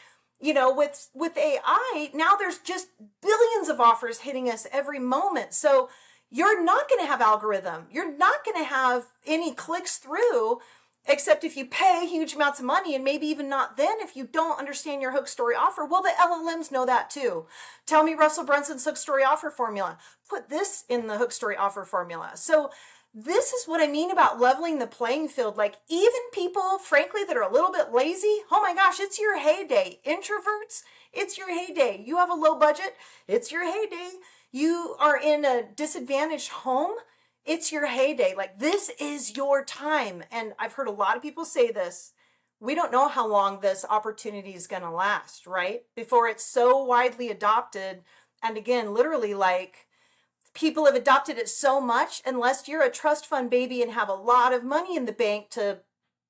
with AI, now there's just billions of offers hitting us every moment. So you're not going to have algorithm. You're not going to have any clicks through, except if you pay huge amounts of money, and maybe even not then if you don't understand your hook, story, offer. Well, the LLMs know that too. Tell me Russell Brunson's hook, story, offer formula. Put this in the hook, story, offer formula. So this is what I mean about leveling the playing field. Like, even people, frankly, that are a little bit lazy, oh my gosh, it's your heyday. Introverts, it's your heyday. You have a low budget, it's your heyday. You are in a disadvantaged home, it's your heyday. Like, this is your time. And I've heard a lot of people say this. We don't know how long this opportunity is going to last, right? Before it's so widely adopted. And again, literally, like, people have adopted it so much, unless you're a trust fund baby and have a lot of money in the bank to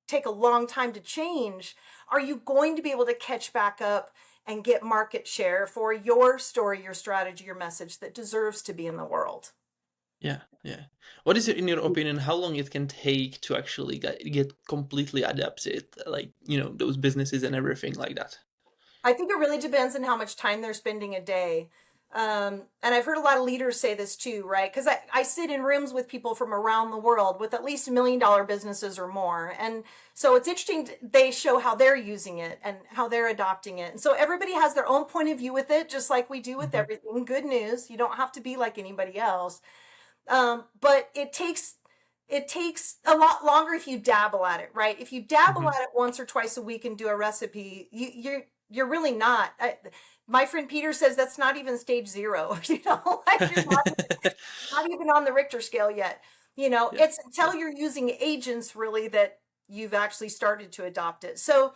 take a long time to change, are you going to be able to catch back up and get market share for your story, your strategy, your message that deserves to be in the world? Yeah, yeah. What is it, in your opinion, how long it can take to actually get completely adapted, like, those businesses and everything like that? I think it really depends on how much time they're spending a day. And I've heard a lot of leaders say this too, right? Because I sit in rooms with people from around the world with at least $1 million businesses or more. And so it's interesting, they show how they're using it and how they're adopting it. And so everybody has their own point of view with it, just like we do with Mhm. everything. Good news, you don't have to be like anybody else. But it takes a lot longer if you dabble at it, right? If you dabble Mhm. at it once or twice a week and do a recipe, you're really not. My friend Peter says that's not even stage zero. Like, you're not even on the Richter scale yet. Yeah, It's yeah. until you're using agents really that you've actually started to adopt it. So,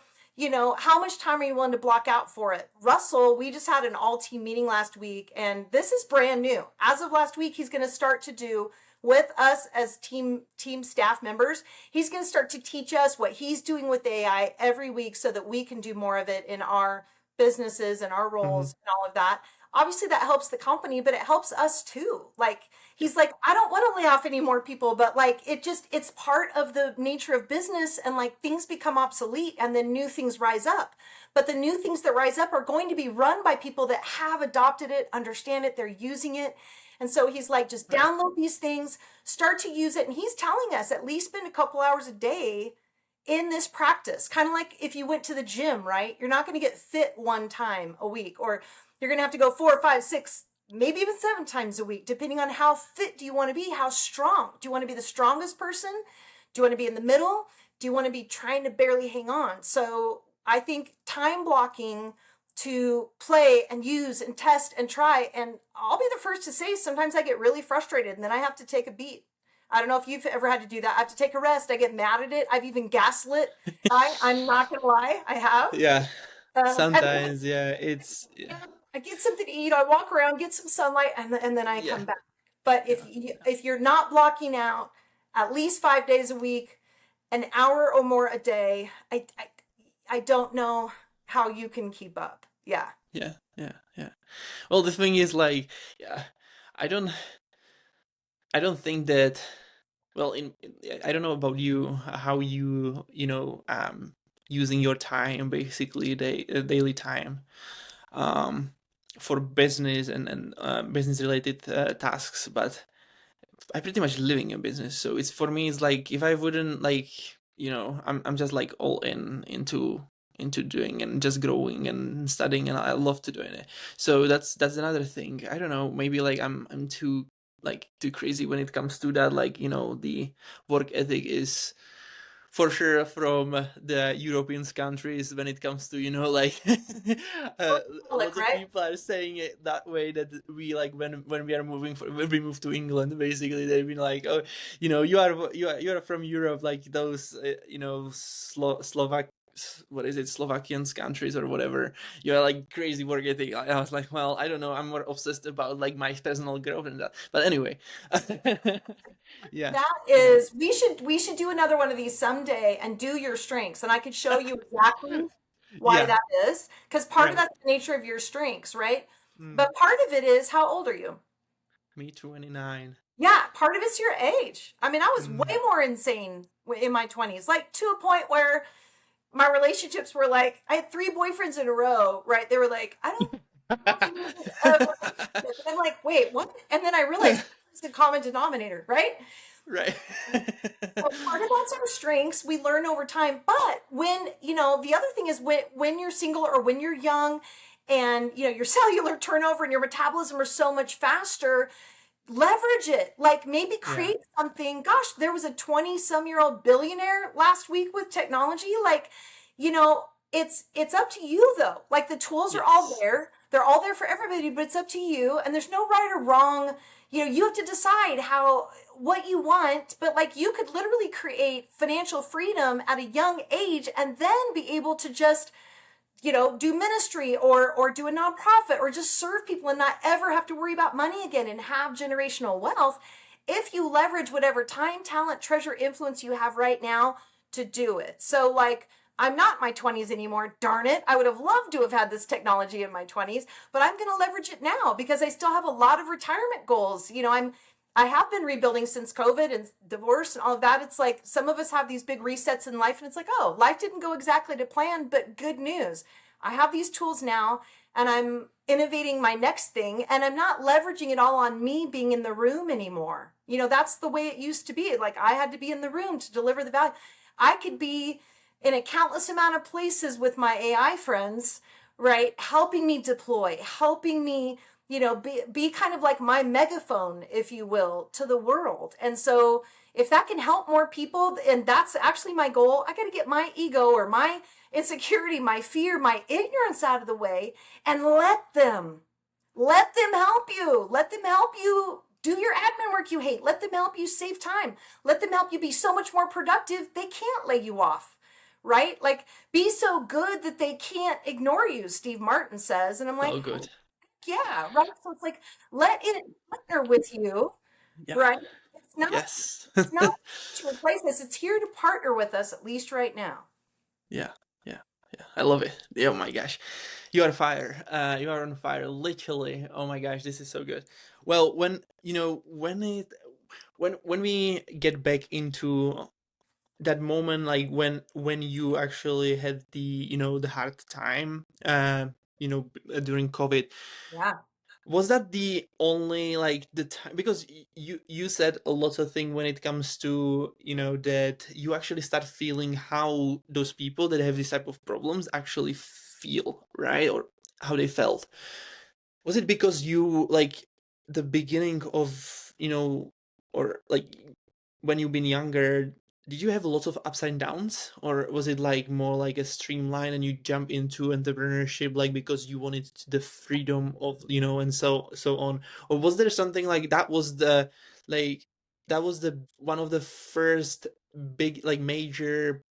how much time are you willing to block out for it? Russell, we just had an all team meeting last week, and this is brand new. As of last week, he's going to start to do with us as team staff members. He's going to start to teach us what he's doing with AI every week so that we can do more of it in our businesses and our Mhm. roles and all of that. Obviously that helps the company, but it helps us too. Like, Yeah, he's like, I don't want to lay off any more people, but like, it's part of the nature of business, and like, things become obsolete and then new things rise up. But the new things that rise up are going to be run by people that have adopted it, understand it, they're using it. And so he's like, just right. download these things, start to use it. And he's telling us at least spend a couple hours a day in this practice. Kind of like if you went to the gym, right? You're not going to get fit one time a week, or you're going to have to go 4 or 5, 6, maybe even 7 times a week, depending on how fit do you want to be, how strong. Do you want to be the strongest person? Do you want to be in the middle? Do you want to be trying to barely hang on? So I think time blocking to play and use and test and try. And I'll be the first to say sometimes I get really frustrated and then I have to take a beat. I don't know if you've ever had to do that. I have to take a rest. I get mad at it. I've even gaslit. I'm not gonna lie, I have. Yeah. And then Sometimes, yeah, it's yeah. I get something to eat. I walk around, get some sunlight, and then I Yeah. come back. But if Yeah. you, Yeah. if you're not blocking out at least 5 days a week, an hour or more a day, I don't know how you can keep up. Yeah. Yeah. Yeah. Yeah. Well, the thing is, like, yeah, I don't I don't think that, well, I don't know about you, how using your time, basically daily time, um for business and business related tasks, but I pretty much living a business, so it's, for me, it's like, if I wouldn't, like, I'm just like all into doing and just growing and studying, and I love to doing it. So that's another thing. I don't know, maybe like I'm too, like, too crazy when it comes to that. Like, the work ethic is for sure from the European countries when it comes to, like, uh, Public, lots of right? people are saying it that way, that we, like, when we are when we move to England, basically they've been like, oh, you are from Europe, like those, Slovak what is it, Slovakian countries or whatever, you're like crazy work ethic. I was like, well, I don't know, I'm more obsessed about like my personal growth and that. But anyway, yeah, That yeah, is, we should do another one of these someday and do your strengths, and I could show you exactly why yeah, that is, because part of right. that's the nature of your strengths, right? Mm. But part of it is how old are you? Me 29. Yeah, part of it's your age. I mean, I was way Mm. more insane in my 20s, like to a point where my relationships were like, I had three boyfriends in a row, right? They were like, I don't want a relationship. And I'm like, wait, what? And then I realized it's the common denominator, right? Right. So part of that's our strengths we learn over time. But when, the other thing is when you're single or when you're young and, your cellular turnover and your metabolism are so much faster, leverage it. Like maybe Yeah. create something. Gosh, there was a 20-some-year-old billionaire last week with technology. Like, it's up to you though. Like the tools are all Yes. there. They're all there for everybody, but it's up to you. And there's no right or wrong. You have to decide what you want, but like you could literally create financial freedom at a young age and then be able to just do ministry or do a nonprofit or just serve people and not ever have to worry about money again and have generational wealth if you leverage whatever time, talent, treasure, influence you have right now to do it. So like I'm not in my 20s anymore, darn it. I would have loved to have had this technology in my 20s, but I'm going to leverage it now because I still have a lot of retirement goals. I have been rebuilding since COVID and divorce and all of that. It's like some of us have these big resets in life, and it's like, oh, life didn't go exactly to plan, but good news. I have these tools now, and I'm innovating my next thing, and I'm not leveraging it all on me being in the room anymore. That's the way it used to be. Like I had to be in the room to deliver the value. I could be in a countless amount of places with my AI friends, right? Helping me deploy, helping me be kind of like my megaphone, if you will, to the world. And so if that can help more people, and that's actually my goal, I got to get my ego or my insecurity, my fear, my ignorance out of the way and let them help you. Let them help you do your admin work you hate. Let them help you save time. Let them help you be so much more productive. They can't lay you off, right? Like be so good that they can't ignore you, Steve Martin says. And I'm like, So good. yeah, right. So it's like let it partner with you, Yeah. right? It's not Yes. it's not to replace us. It's here to partner with us at least right now. Yeah. Yeah. Yeah. I love it. Oh my gosh. You are fire. You are on fire, literally. Oh my gosh, this is so good. Well, when we get back into that moment, like when you actually had the hard time, during COVID, Yeah. was that the only like the time? Because you said a lot of thing when it comes to that you actually start feeling how those people that have this type of problems actually feel, right? Or how they felt. Was it because you like the beginning of or like when you've been younger, did you have lots of ups and downs, or was it like more like a streamline and you jump into entrepreneurship like because you wanted the freedom of and so on? Or was there something like that was the like that was the one of the first big like major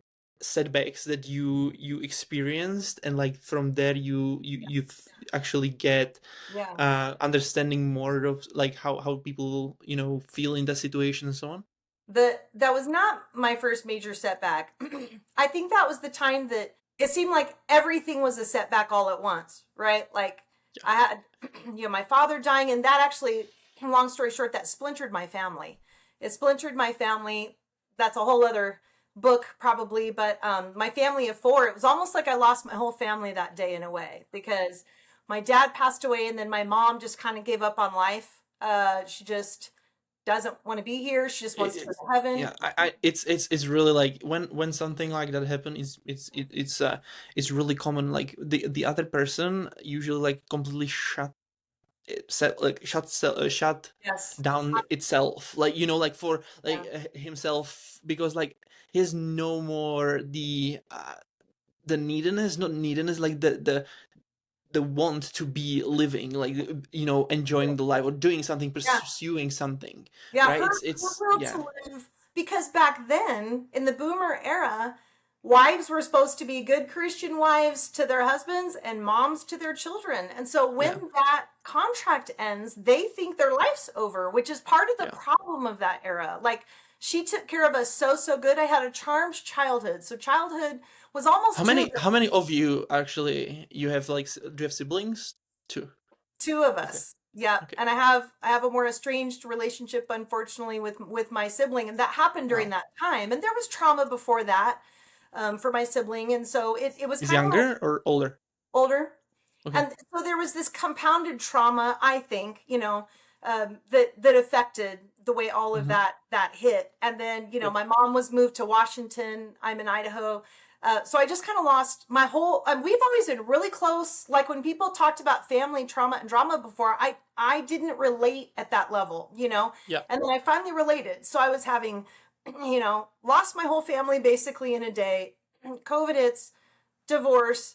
setbacks that you experienced, and like from there actually get Yeah. understanding more of like how people feel in that situation and so on? That was not my first major setback. I think that was the time that it seemed like everything was a setback all at once, right? Like Yeah. I had my father dying, and that actually, long story short, that splintered my family. It splintered my family. That's a whole other book probably, but my family of four, it was almost like I lost my whole family that day in a way because my dad passed away and then my mom just kind of gave up on life. She just doesn't want to be here. She just wants to go It's to heaven. yeah, it's really like when something like that happen, it's really common, like the other person usually like completely shut Yes. down itself, like like for like Yeah. himself, because like he has no more the neediness, not neediness, like the want to be living, like enjoying the life or doing something, Yeah. pursuing something, Yeah. right? Her It's will yeah. to live because back then in the boomer era, wives were supposed to be good Christian wives to their husbands and moms to their children. And so Yeah. when that contract ends, they think their life's over, which is part of the Yeah. problem of that era. Like, she took care of us so, so good. I had a charmed childhood. So childhood was How almost too many good. how many of you actually you have like do you have siblings? Two. Two of Okay. us. Yeah. Okay. And I have a more estranged relationship, unfortunately, with my sibling. And that happened during Wow. that time. And there was trauma before that, for my sibling. And so it was Is kind of like younger or older? older. Okay. And so there was this compounded trauma, I think, that affected the way all of Hmm. that hit. And then, Yep. my mom was moved to Washington. I'm in Idaho. So I just kind of lost my whole. We've always been really close. Like, when people talked about family trauma and drama before, I didn't relate at that level. Yeah. And then I finally related. So I was having, lost my whole family basically in a day. COVID hits, divorce,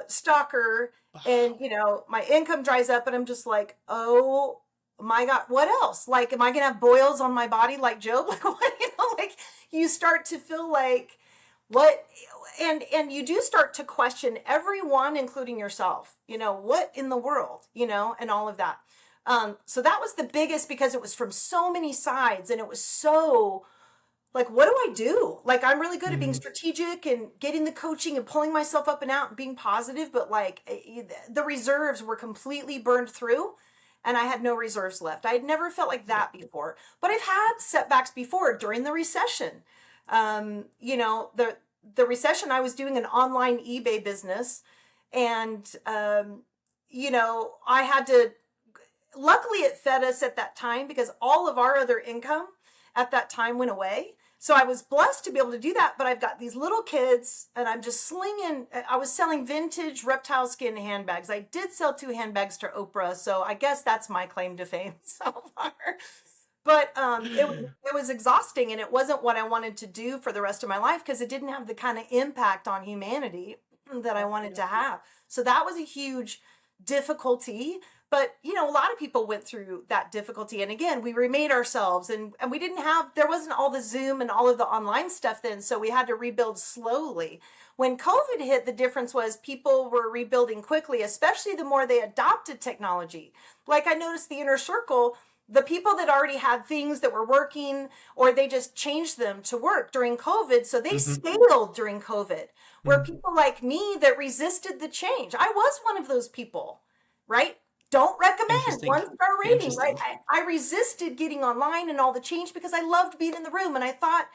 stalker, and my income dries up, and I'm just like, oh my god, what else? Like, am I gonna have boils on my body like Job? Like, what? Like, you start to feel like, what? And you do start to question everyone, including yourself. What in the world? And all of that. So that was the biggest, because it was from so many sides, and it was so, like, what do I do? Like, I'm really good at being Hmm. strategic and getting the coaching and pulling myself up and out and being positive, but like, the reserves were completely burned through, and I had no reserves left. I had never felt like Yeah. that before, but I've had setbacks before during the recession. The recession, I was doing an online eBay business, and I had to, luckily it fed us at that time, because all of our other income at that time went away. So I was blessed to be able to do that, but I've got these little kids, and I'm just slinging. I was selling vintage reptile skin handbags. I did sell 2 handbags to Oprah, so I guess that's my claim to fame so far. But it was exhausting, and it wasn't what I wanted to do for the rest of my life, because it didn't have the kind of impact on humanity that I wanted to have. So that was a huge difficulty. But a lot of people went through that difficulty, and again, we remade ourselves, and we didn't have, there wasn't all the Zoom and all of the online stuff then, so we had to rebuild slowly. When COVID hit, the difference was people were rebuilding quickly, especially the more they adopted technology. Like, I noticed the inner circle, the people that already had things that were working, or they just changed them to work during COVID, so they Hmm. scaled during COVID. Where Hmm. people like me that resisted the change, I was one of those people, right? Don't recommend, Interesting. 1-star rating, right? Interesting. I resisted getting online and all the change, because I loved being in the room, and I thought,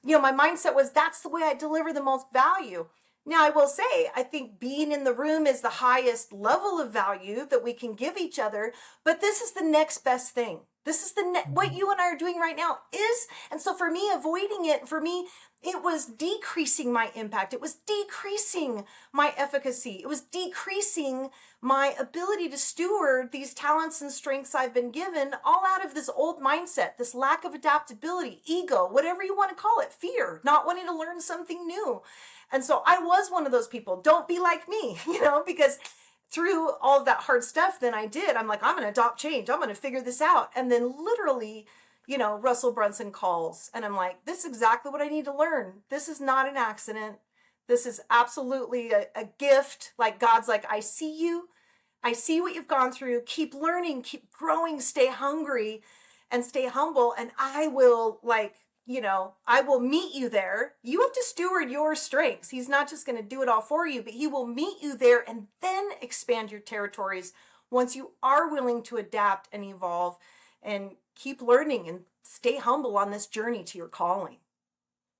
my mindset was, that's the way I deliver the most value. Now, I will say, I think being in the room is the highest level of value that we can give each other, but this is the next best thing. This is what Hmm. you and I are doing right now is, and so for me, avoiding it, for me, it was decreasing my impact. It was decreasing my efficacy. It was decreasing my ability to steward these talents and strengths I've been given, all out of this old mindset, this lack of adaptability, ego, whatever you want to call it, fear, not wanting to learn something new. And so I was one of those people. Don't be like me, because through all of that hard stuff, then I'm like, I'm going to adopt change. I'm going to figure this out. And then literally, Russell Brunson calls, and I'm like, this is exactly what I need to learn. This is not an accident. This is absolutely a gift. Like, God's like, I see you. I see what you've gone through. Keep learning, keep growing, stay hungry, and stay humble. And I will, I will meet you there. You have to steward your strengths. He's not just going to do it all for you, but he will meet you there, and then expand your territories once you are willing to adapt and evolve and keep learning and stay humble on this journey to your calling.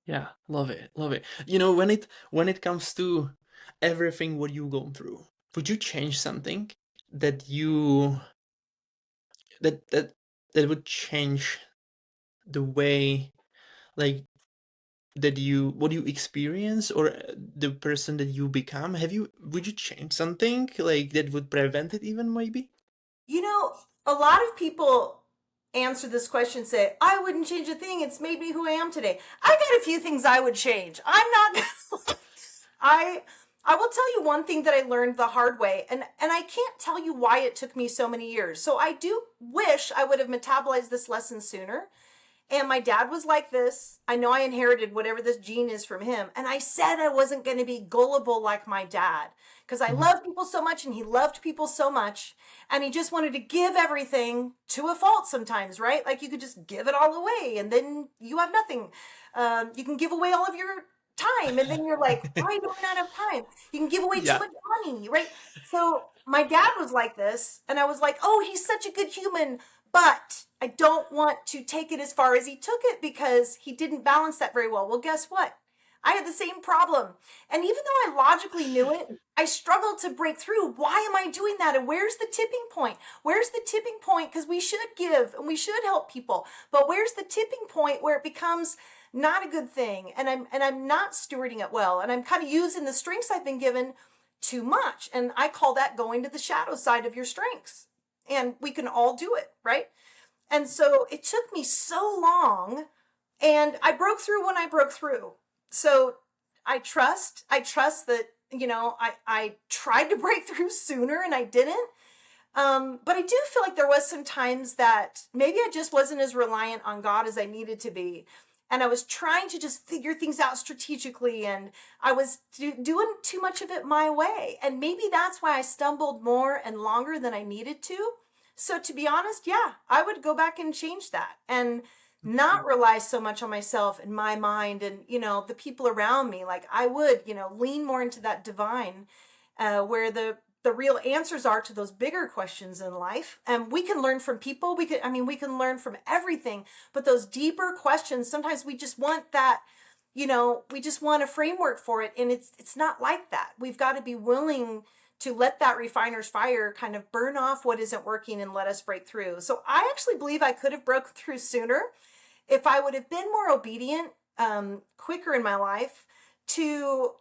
Yeah, love it, love it. When it comes to everything what you've gone through, would you change something that you that that that would change the way like that you what you experience or the person that you become? Would you change something like that would prevent it even maybe? You know, a lot of people answer this question, say, I wouldn't change a thing. It's made me who I am today. I got a few things I would change. I'm not I I will tell you one thing that I learned the hard way, and I can't tell you why it took me so many years. So I do wish I would have metabolized this lesson sooner. And my dad was like this. I know I inherited whatever this gene is from him. And I said I wasn't going to be gullible like my dad because I Mhm. love people so much and he loved people so much. And he just wanted to give everything to a fault sometimes, right? Like you could just give it all away and then you have nothing. You can give away all of your time and then you're like, why do I not have time? You can give away too Yeah. much money, right? So my dad was like this. And I was like, oh, he's such a good human. But I don't want to take it as far as he took it because he didn't balance that very well. Well, guess what? I had the same problem. And even though I logically knew it, I struggled to break through. Why am I doing that? And where's the tipping point? Where's the tipping point? Because we should give and we should help people. But where's the tipping point where it becomes not a good thing and I'm not stewarding it well and I'm kind of using the strengths I've been given too much. And I call that going to the shadow side of your strengths. And we can all do it, right? And so it took me so long and I broke through when I broke through. So I trust that, I tried to break through sooner and I didn't. But I do feel like there was some times that maybe I just wasn't as reliant on God as I needed to be. And I was trying to just figure things out strategically and I was doing too much of it my way. And maybe that's why I stumbled more and longer than I needed to. So to be honest, yeah, I would go back and change that and not rely so much on myself and my mind and, the people around me. Like I would, lean more into that divine, where the real answers are to those bigger questions in life. And we can learn from people. We can learn from everything, but those deeper questions, sometimes we just want that, we just want a framework for it. And it's not like that. We've got to be willing to let that refiner's fire kind of burn off what isn't working and let us break through. So I actually believe I could have broken through sooner if I would have been more obedient, quicker in my life to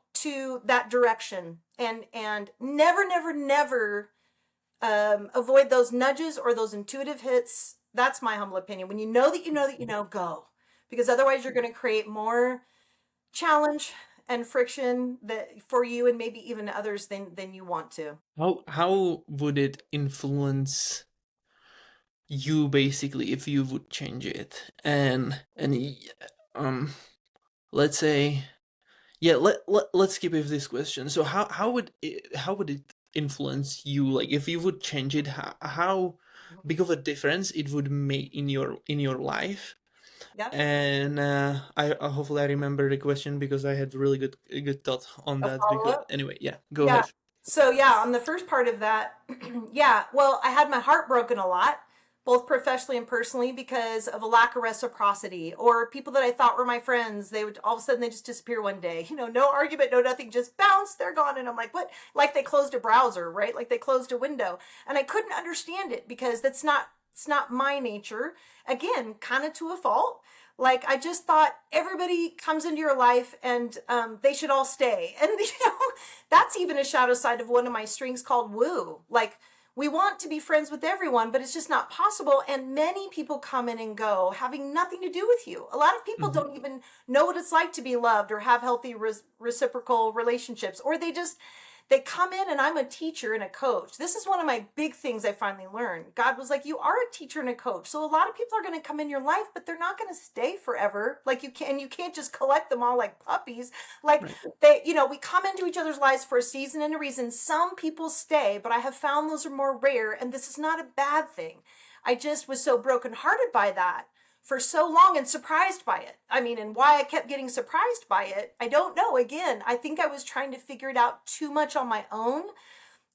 that direction and never avoid those nudges or those intuitive hits. That's my humble opinion. When you know that you know that you know, go, because otherwise you're going to create more challenge and friction that for you and maybe even others than you want to. How would it influence you basically if you would change it? Um let's say, yeah, let's skip with this question. So how would it influence you, like if you would change it, how big of a difference it would make in your life? Yeah. And hopefully I remember the question because I had really good thought on A that. follow Because up. anyway, yeah, go Yeah. ahead. So yeah, on the first part of that, yeah, well, I had my heart broken a lot, both professionally and personally, because of a lack of reciprocity or people that I thought were my friends. They would all of a sudden they just disappear one day. No argument, no nothing, just bounce, they're gone. And I'm like, what? Like they closed a browser, right? Like they closed a window. And I couldn't understand it because it's not my nature. Again, kind of to a fault. Like I just thought everybody comes into your life and they should all stay. And that's even a shadow side of one of my strings called woo. Like we want to be friends with everyone, but it's just not possible. And many people come in and go having nothing to do with you. A lot of people Mhm. don't even know what it's like to be loved or have healthy reciprocal relationships, or they come in and I'm a teacher and a coach. This is one of my big things I finally learned. God was like, you are a teacher and a coach. So a lot of people are going to come in your life, but they're not going to stay forever. Like you can't just collect them all like puppies. Like Right. we come into each other's lives for a season and a reason. Some people stay, but I have found those are more rare. And this is not a bad thing. I just was so brokenhearted by that for so long and surprised by it. I mean, and why I kept getting surprised by it, I don't know. Again, I think I was trying to figure it out too much on my own.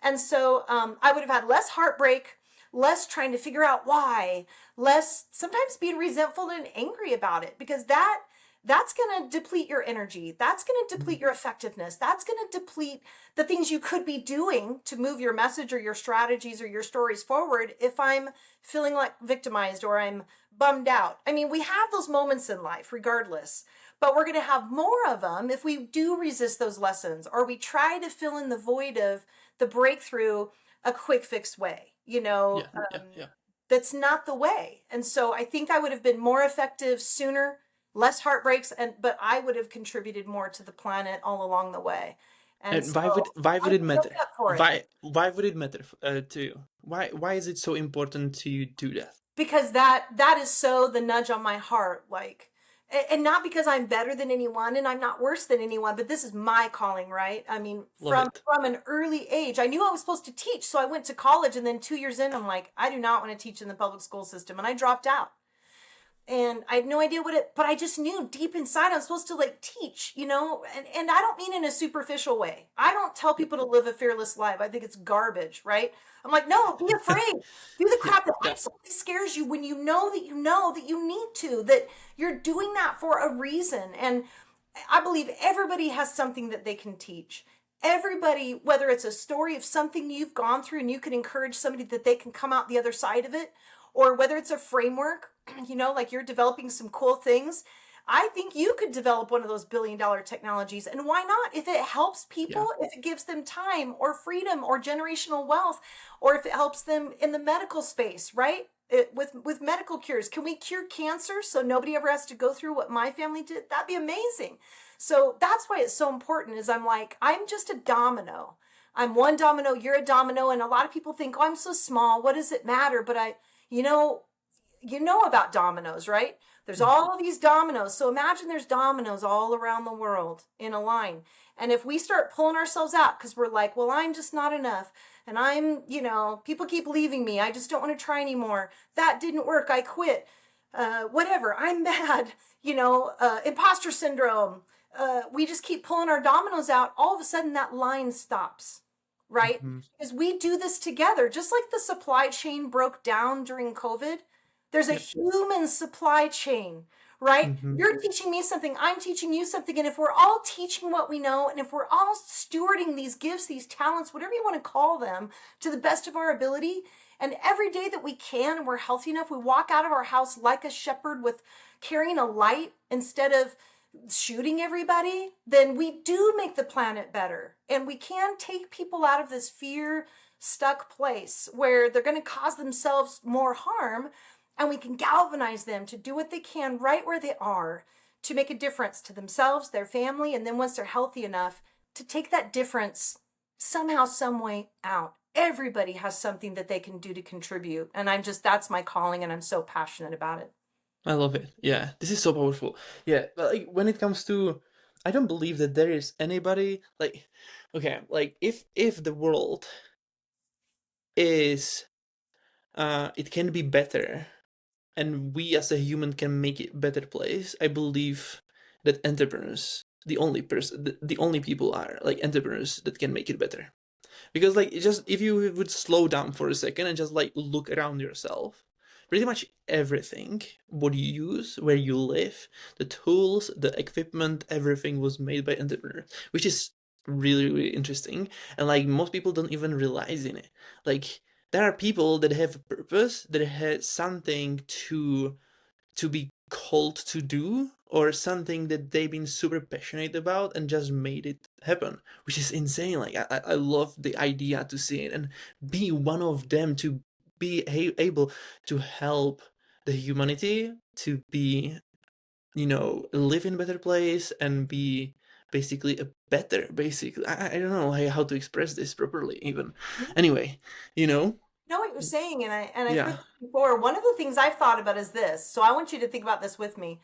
And so I would have had less heartbreak, less trying to figure out why, less sometimes being resentful and angry about it, because that's going to deplete your energy. That's going to deplete your effectiveness. That's going to deplete the things you could be doing to move your message or your strategies or your stories forward if I'm feeling like victimized or I'm bummed out. I mean, we have those moments in life regardless, but we're going to have more of them if we do resist those lessons or we try to fill in the void of the breakthrough a quick fix way, Yeah, yeah, yeah. that's not the way. And so I think I would have been more effective sooner, less heartbreaks, but I would have contributed more to the planet all along the way. And And so why would I it make matter? up for it. Why would it matter to you? Why is it so important to you do that? because that is so the nudge on my heart, like, and not because I'm better than anyone and I'm not worse than anyone, but this is my calling, right? I mean, Love it. from an early age, I knew I was supposed to teach, so I went to college, and then 2 years in, I'm like, I do not want to teach in the public school system, and I dropped out. And I had no idea what it, but I just knew deep inside I'm supposed to like teach, and I don't mean in a superficial way. I don't tell Yeah. people to live a fearless life. I think it's garbage, right? I'm like, no, be afraid. Do the Yeah. crap that Yeah. absolutely scares you when you know that you need to, that you're doing that for a reason. And I believe everybody has something that they can teach. Everybody, whether it's a story of something you've gone through and you can encourage somebody that they can come out the other side of it, or whether it's a framework, like you're developing some cool things. I think you could develop one of those $1 billion technologies. And why not? If it helps Yeah. people, if it gives them time or freedom or generational wealth, or if it helps them in the medical space, right? With medical cures, can we cure cancer so nobody ever has to go through what my family did? That'd be amazing. So that's why it's so important. Is I'm like, I'm just a domino. I'm one domino, you're a domino, and a lot of people think, oh, I'm so small, what does it matter? But you know about dominoes, right? There's all of these dominoes. So imagine there's dominoes all around the world in a line. And if we start pulling ourselves out because we're like, well, I'm just not enough. And people keep leaving me. I just don't want to try anymore. That didn't work. I quit. Whatever. I'm bad. Imposter syndrome. We just keep pulling our dominoes out. All of a sudden that line stops, right? Hmm. Because we do this together. Just like the supply chain broke down during COVID, there's a Yeah. human supply chain, right? Hmm. You're teaching me something, I'm teaching you something. And if we're all teaching what we know, and if we're all stewarding these gifts, these talents, whatever you want to call them, to the best of our ability, and every day that we can and we're healthy enough, we walk out of our house like a shepherd with carrying a light instead of shooting everybody, then we do make the planet better. And we can take people out of this fear stuck place where they're going to cause themselves more harm, and we can galvanize them to do what they can right where they are to make a difference to themselves, their family, and then once they're healthy enough to take that difference somehow, some way out. Everybody has something that they can do to contribute. And that's my calling, and I'm so passionate about it. I love it. Yeah, this is so powerful. Yeah, but like when it comes to, I don't believe that there is anybody like, okay, like if the world is, it can be better, and we as a human can make it a better place. I believe that entrepreneurs, the only people are like entrepreneurs that can make it better. Because like just if you would slow down for a second and just like look around yourself, pretty much everything what you use, where you live, the tools, the equipment, everything was made by entrepreneurs, which is really really interesting. And like most people don't even realize in it, like there are people that have a purpose, that have something to be called to do, or something that they've been super passionate about and just made it happen, which is insane. Like I love the idea to see it and be one of them, to be able to help the humanity to be, live in a better place and be basically a better, basically, I don't know how to express this properly even. Anyway, you know. Know what you're saying, and I've heard Yeah. this before. One of the things I've thought about is this. So I want you to think about this with me.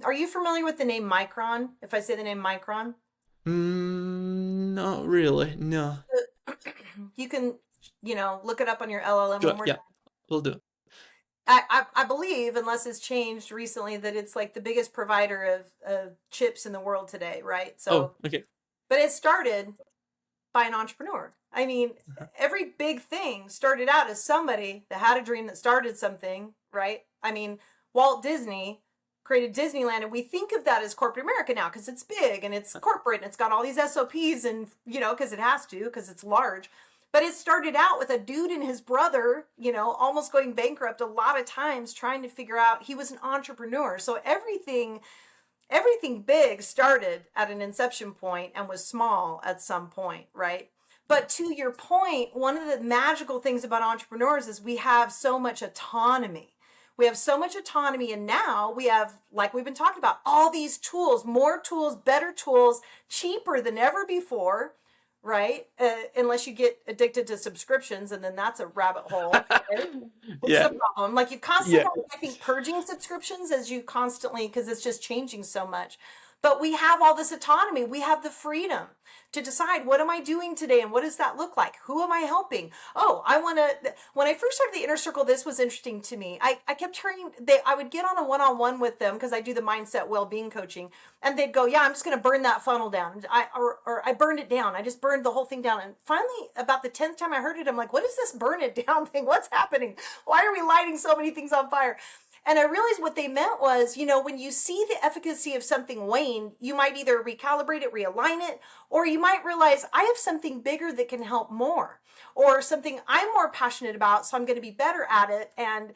Are you familiar with the name Micron? If I say the name Micron, Not really, no. you can, look it up on your LLM Sure, one more yeah, time. will do. I believe, unless it's changed recently, that it's like the biggest provider of chips in the world today, right? Oh, So, okay. but it started by an entrepreneur. I mean, Uh-huh. every big thing started out as somebody that had a dream that started something, right? I mean, Walt Disney created Disneyland, and we think of that as corporate America now because it's big and it's corporate and it's got all these SOPs, and because it has to, because it's large. But it started out with a dude and his brother, almost going bankrupt a lot of times trying to figure out. He was an entrepreneur. So everything big started at an inception point and was small at some point, right? But to your point, one of the magical things about entrepreneurs is we have so much autonomy. We have so much autonomy, and now we have, like we've been talking about, all these tools, more tools, better tools, cheaper than ever before, right? Unless you get addicted to subscriptions, and then that's a rabbit hole, right? Which is a Yeah, problem. Like you've constantly yeah. got, I think, purging subscriptions as you constantly, because it's just changing so much. But we have all this autonomy. We have the freedom to decide, what am I doing today and what does that look like? Who am I helping? Oh, I want to. When I first started the inner circle, this was interesting to me. I kept hearing I would get on a one-on-one with them because I do the mindset well-being coaching, and they'd go, yeah, I'm just going to burn that funnel down. Or I burned it down. I just burned the whole thing down. And finally, about the 10th time I heard it, I'm like, what is this burn it down thing? What's happening? Why are we lighting so many things on fire? And I realized what they meant was, when you see the efficacy of something wane, you might either recalibrate it, realign it, or you might realize I have something bigger that can help more, or something I'm more passionate about, so I'm going to be better at it. And,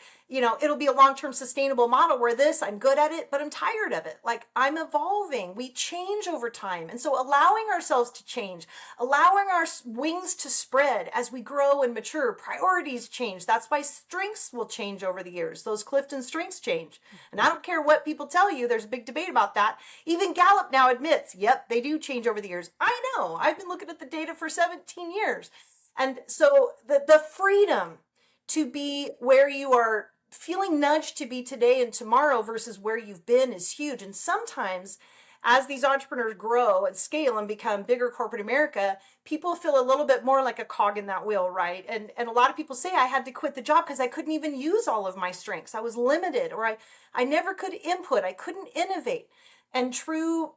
it'll be a long-term sustainable model where I'm good at it, but I'm tired of it. Like I'm evolving. We change over time. And so allowing ourselves to change, allowing our wings to spread as we grow and mature, priorities change. That's why strengths will change over the years. Those Clifton strengths change. And I don't care what people tell you, there's a big debate about that. Even Gallup now admits, yep, they do change over the years. I know. I've been looking at the data for 17 years. And so the freedom to be where you are feeling nudged to be today and tomorrow versus where you've been is huge. And sometimes as these entrepreneurs grow and scale and become bigger corporate America, people feel a little bit more like a cog in that wheel, right? And a lot of people say I had to quit the job because I couldn't even use all of my strengths. I was limited, or I never could input. I couldn't innovate. And true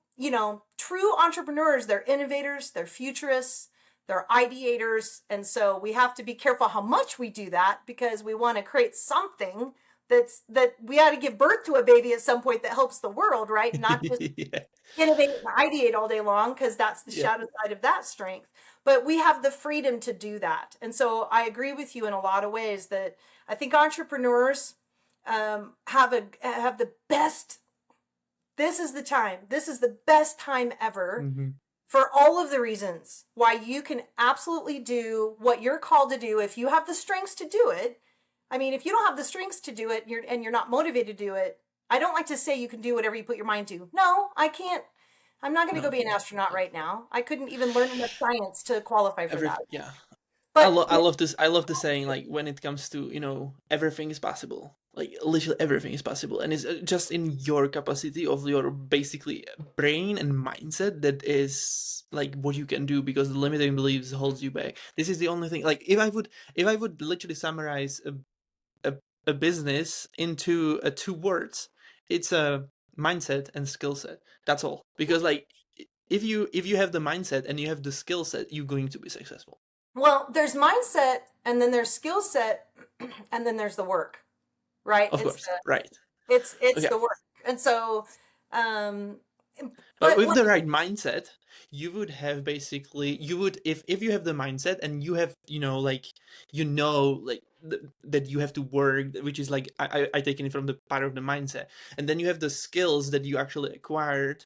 entrepreneurs, they're innovators, they're futurists, they're ideators. And so we have to be careful how much we do that, because we want to create something that we ought to give birth to a baby at some point that helps the world, right? Not just Yeah, innovate and ideate all day long, because that's the yeah. shadow side of that strength. But we have the freedom to do that. And so I agree with you in a lot of ways that I think entrepreneurs have the best. This is the time. This is the best time ever Hmm. for all of the reasons why you can absolutely do what you're called to do if you have the strengths to do it. I mean, if you don't have the strengths to do it, you're not motivated to do it, I don't like to say you can do whatever you put your mind to. No, I can't. I'm not going to go No, be an astronaut right now. I couldn't even learn enough science to qualify for that. yeah. But I love this. I love the saying, like, when it comes to, everything is possible. Like literally everything is possible, and it's just in your capacity of your basically brain and mindset that is like what you can do, because the limiting beliefs holds you back. This is the only thing. Like if I would literally summarize a business into 2 words, it's a mindset and skill set. That's all. Because like if you have the mindset and you have the skill set, you're going to be successful. well, there's mindset, and then there's skill set, and then there's the work, right? Of course, right? It's Okay. the work. And so um But but with what the right mindset, you would have basically you would if you have the mindset and you have like like that you have to work, which is like I taken it from the part of the mindset, and then you have the skills that you actually acquired.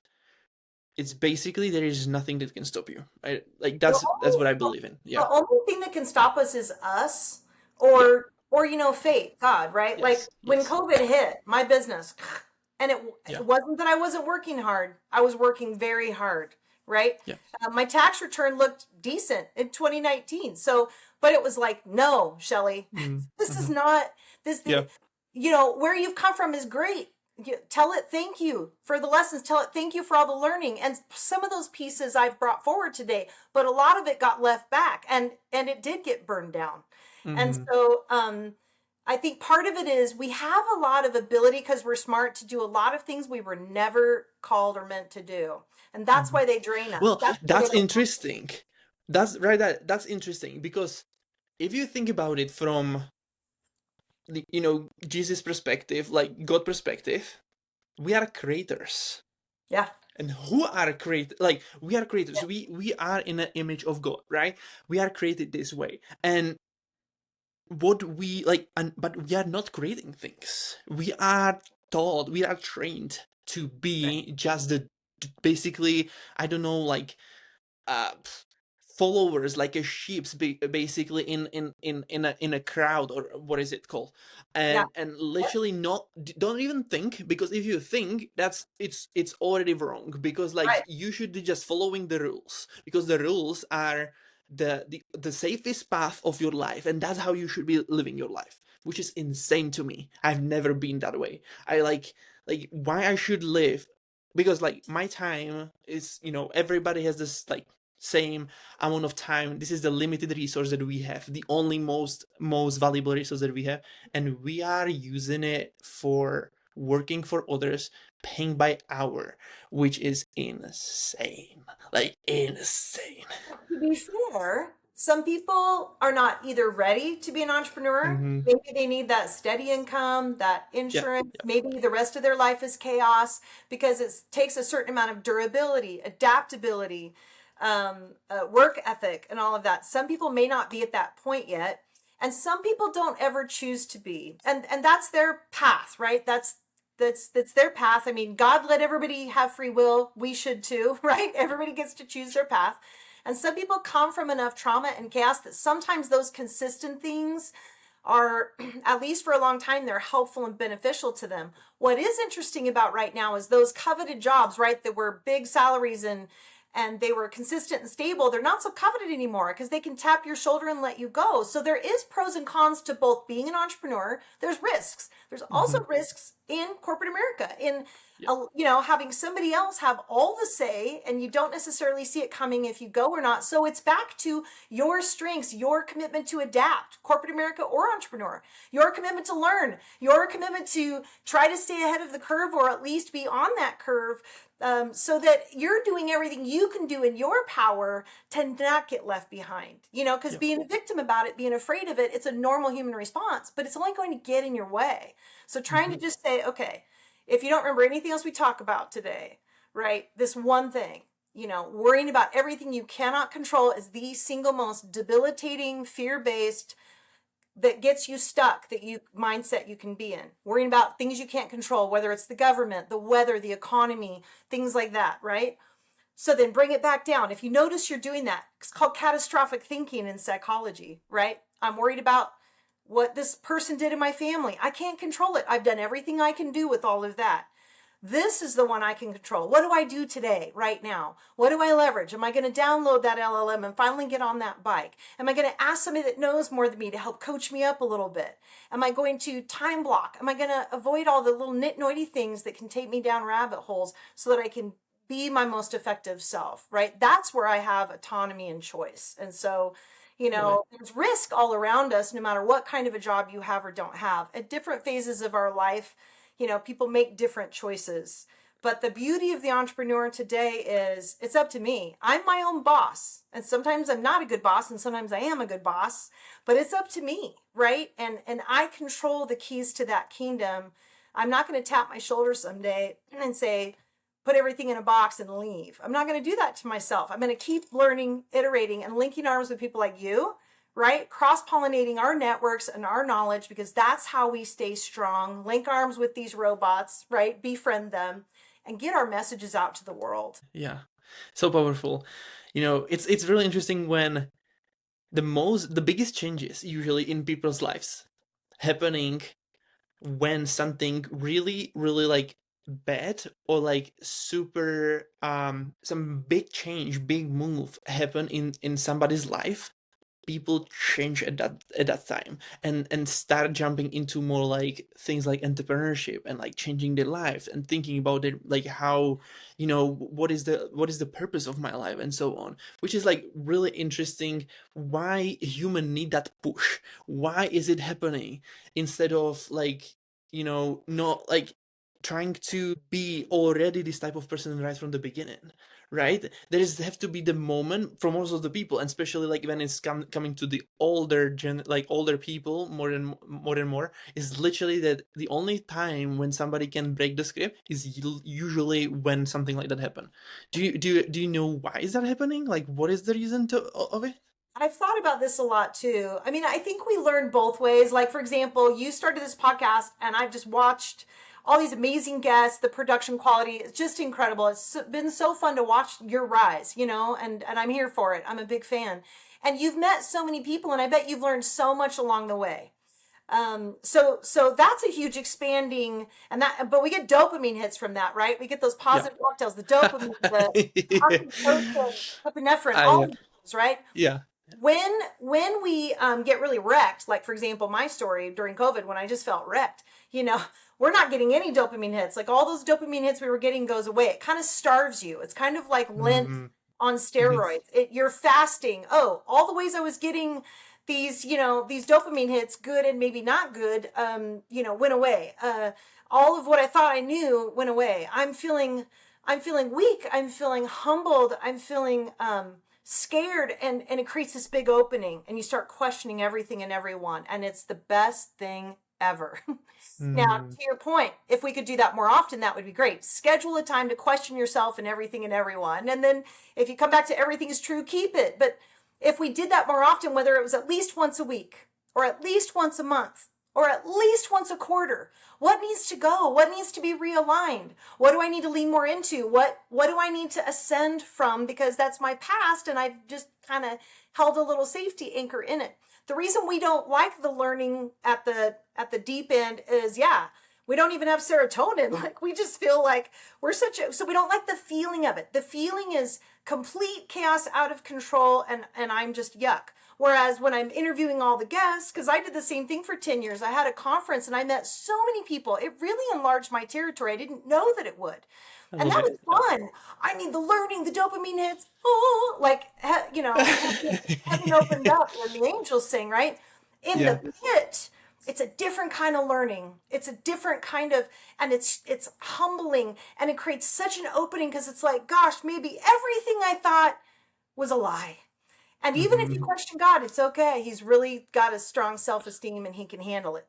It's basically there is nothing that can stop you. Right? Like the that's only what I believe in. the Yeah, only thing that can stop us is us, yeah, or fate, God, right? Like yes, when yes, COVID hit my business, and it yeah, wasn't that I wasn't working hard. I was working very hard, right? yeah, My tax return looked decent in 2019. So, but it was like, no, Shelley, this is mm-hmm. not this Yeah, where you've come from is great. Tell it thank you for the lessons, tell it thank you for all the learning, and some of those pieces I've brought forward today, but a lot of it got left back, and it did get burned down. And mm-hmm. so I think part of it is we have a lot of ability because we're smart to do a lot of things we were never called or meant to do, and that's Mm-hmm. why they drain us. Well, That's why they that's don't. interesting. That's right. That's interesting because if you think about it from the Jesus perspective, like God perspective, we are creators. Yeah. And who are created? Like we are creators. We are in an image of God, right? We are created this way, and what we like, but we are not creating things. We are taught, we are trained to Right. be just the basically, I don't know, like uh followers like a sheep's basically in a crowd, or what is it called, Yeah. and literally not don't even think, because if you think, it's already wrong, because like Right. you should be just following the rules, because the rules are the safest path of your life, and that's how you should be living your life, which is insane to me. I've never been that way. I like why I should live, because like my time is, everybody has this like same amount of time. This is the limited resource that we have, the only most valuable resource that we have, and we are using it for working for others, paying by hour, which is insane, like insane. To be fair, some people are not either ready to be an entrepreneur. Mm-hmm. Maybe they need that steady income, that Yeah, insurance. yeah. Maybe the rest of their life is chaos because it takes a certain amount of durability, adaptability, work ethic, and all of that. Some people may not be at that point yet, and some people don't ever choose to be, and that's their path, right? That's their path. I mean, God let everybody have free will. We should too, right? Everybody gets to choose their path. And some people come from enough trauma and chaos that sometimes those consistent things are, at least for a long time, they're helpful and beneficial to them. What is interesting about right now is those coveted jobs, right, that were big salaries and they were consistent and stable, they're not so coveted anymore because they can tap your shoulder and let you go. So there is pros and cons to both being an entrepreneur. There's risks. There's Mm-hmm. also risks in corporate America, in Yeah. having somebody else have all the say, and you don't necessarily see it coming if you go or not. So it's back to your strengths, your commitment to adapt, corporate America or entrepreneur, your commitment to learn, your commitment to try to stay ahead of the curve, or at least be on that curve, so that you're doing everything you can do in your power to not get left behind. Because Yeah. being a victim about it, being afraid of it, it's a normal human response, but it's only going to get in your way. So trying to Mm-hmm. just say, okay, if you don't remember anything else we talk about today, right, this one thing, worrying about everything you cannot control is the single most debilitating, fear-based, that gets you stuck, that you mindset you can be in. Worrying about things you can't control, whether it's the government, the weather, the economy, things like that, right? So then bring it back down. If you notice you're doing that, it's called catastrophic thinking in psychology, right? I'm worried about what this person did in my family. I can't control it. I've done everything I can do with all of that. This is the one I can control. What do I do today, right now? What do I leverage? Am I going to download that LLM and finally get on that bike? Am I going to ask somebody that knows more than me to help coach me up a little bit? Am I going to time block? Am I going to avoid all the little nitnoity things that can take me down rabbit holes so that I can be my most effective self, right? That's where I have autonomy and choice. And so, Right. there's risk all around us, no matter what kind of a job you have or don't have. At different phases of our life, people make different choices. But the beauty of the entrepreneur today is it's up to me. I'm my own boss. And sometimes I'm not a good boss and sometimes I am a good boss, but it's up to me, right? And I control the keys to that kingdom. I'm not going to tap my shoulder someday and say, put everything in a box and leave. I'm not going to do that to myself. I'm going to keep learning, iterating, and linking arms with people like you, right? Cross pollinating our networks and our knowledge, because that's how we stay strong. Link arms with these robots, right? Befriend them and get our messages out to the world. Yeah. So powerful. It's really interesting when the biggest changes usually in people's lives happening when something really really like bad, or like super some big change, big move happen in somebody's life. People change at that time, and start jumping into more like things like entrepreneurship, and like changing their lives and thinking about it, like how, what is the purpose of my life, and so on, which is like really interesting. Why human need that push? Why is it happening, instead of like, not like trying to be already this type of person right from the beginning, right? There is have to be the moment for most of the people, and especially like when it's coming to the older people, more, is literally that the only time when somebody can break the script is usually when something like that happen. Do you know why is that happening? Like, what is the reason of it? I've thought about this a lot too. I mean, I think we learn both ways. Like, for example, you started this podcast and I've just watched all these amazing guests. The production quality is just incredible. It's been so fun to watch your rise, and I'm here for it. I'm a big fan. And you've met so many people, and I bet you've learned so much along the way. So that's a huge expanding, but we get dopamine hits from that, right? We get those Yeah. positive cocktails, the dopamine, the Yeah. oxytocin, epinephrine, I all of those, right? Yeah. When we get really wrecked, like for example, my story during COVID when I just felt wrecked, we're not getting any dopamine hits. Like all those dopamine hits we were getting goes away. It kind of starves you. It's kind of like Lent Mm-hmm. on Mm-hmm. steroids. You're fasting. Oh, all the ways I was getting these dopamine hits, good and maybe not good, went away. All of what I thought I knew went away. I'm feeling weak. I'm feeling humbled. I'm feeling scared, and it creates this big opening, and you start questioning everything and everyone, and it's the best thing ever. Now, Mm-hmm. to your point, if we could do that more often, that would be great. Schedule a time to question yourself and everything and everyone. And then if you come back to everything is true, keep it. But if we did that more often, whether it was at least once a week or at least once a month or at least once a quarter, what needs to go? What needs to be realigned? What do I need to lean more into? What do I need to ascend from, because that's my past and I've just kind of held a little safety anchor in it. The reason we don't like the learning at the deep end is, yeah, we don't even have serotonin. Like we just feel like so we don't like the feeling of it. The feeling is complete chaos, out of control, and I'm just yuck. Whereas when I'm interviewing all the guests, because I did the same thing for 10 years, I had a conference and I met so many people. It really enlarged my territory. I didn't know that it would. I And love that was it. fun. I mean, the learning, the dopamine hits, oh, like, heaven opened up and the angels sing, right? In the Yeah. pit, it's a different kind of learning. It's a different kind of, and it's humbling, and it creates such an opening because it's like, gosh, maybe everything I thought was a lie. And even if you Mm-hmm. question God, it's okay. He's really got a strong self-esteem and he can handle it.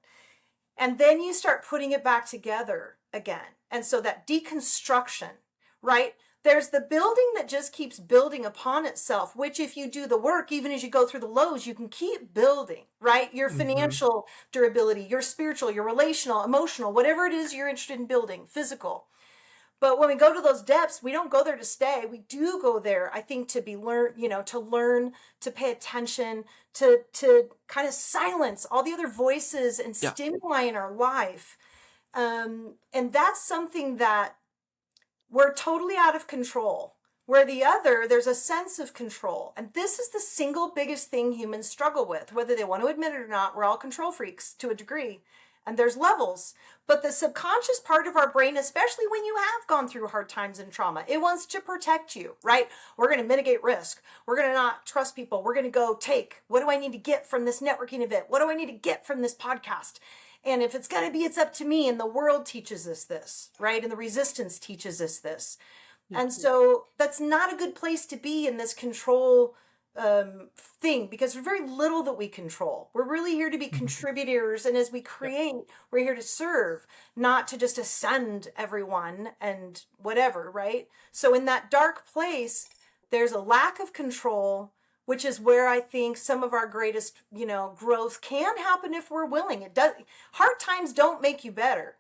And then you start putting it back together again. And so that deconstruction, right? There's the building that just keeps building upon itself, which if you do the work, even as you go through the lows, you can keep building, right? Your Mm-hmm. financial durability, your spiritual, your relational, emotional, whatever it is you're interested in building, physical. But when we go to those depths, we don't go there to stay. We do go there, I think, to be to learn, to pay attention, to kind of silence all the other voices and Yeah. stimuli in our life. And that's something that we're totally out of control. Where the other, there's a sense of control. And this is the single biggest thing humans struggle with, whether they want to admit it or not. We're all control freaks to a degree. And there's levels. But the subconscious part of our brain, especially when you have gone through hard times and trauma, it wants to protect you, right? We're going to mitigate risk. We're going to not trust people. We're going to go take, what do I need to get from this networking event? What do I need to get from this podcast? And if it's going to be, it's up to me. And the world teaches us this, right? And the resistance teaches us this. Yeah. And so that's not a good place to be in this control thing, because there's very little that we control. We're really here to be Mm-hmm. contributors. And as we Yeah. create, we're here to serve, not to just ascend everyone and whatever, right? So in that dark place, there's a lack of control, which is where I think some of our greatest, growth can happen if we're willing. It does. Hard times don't make you better.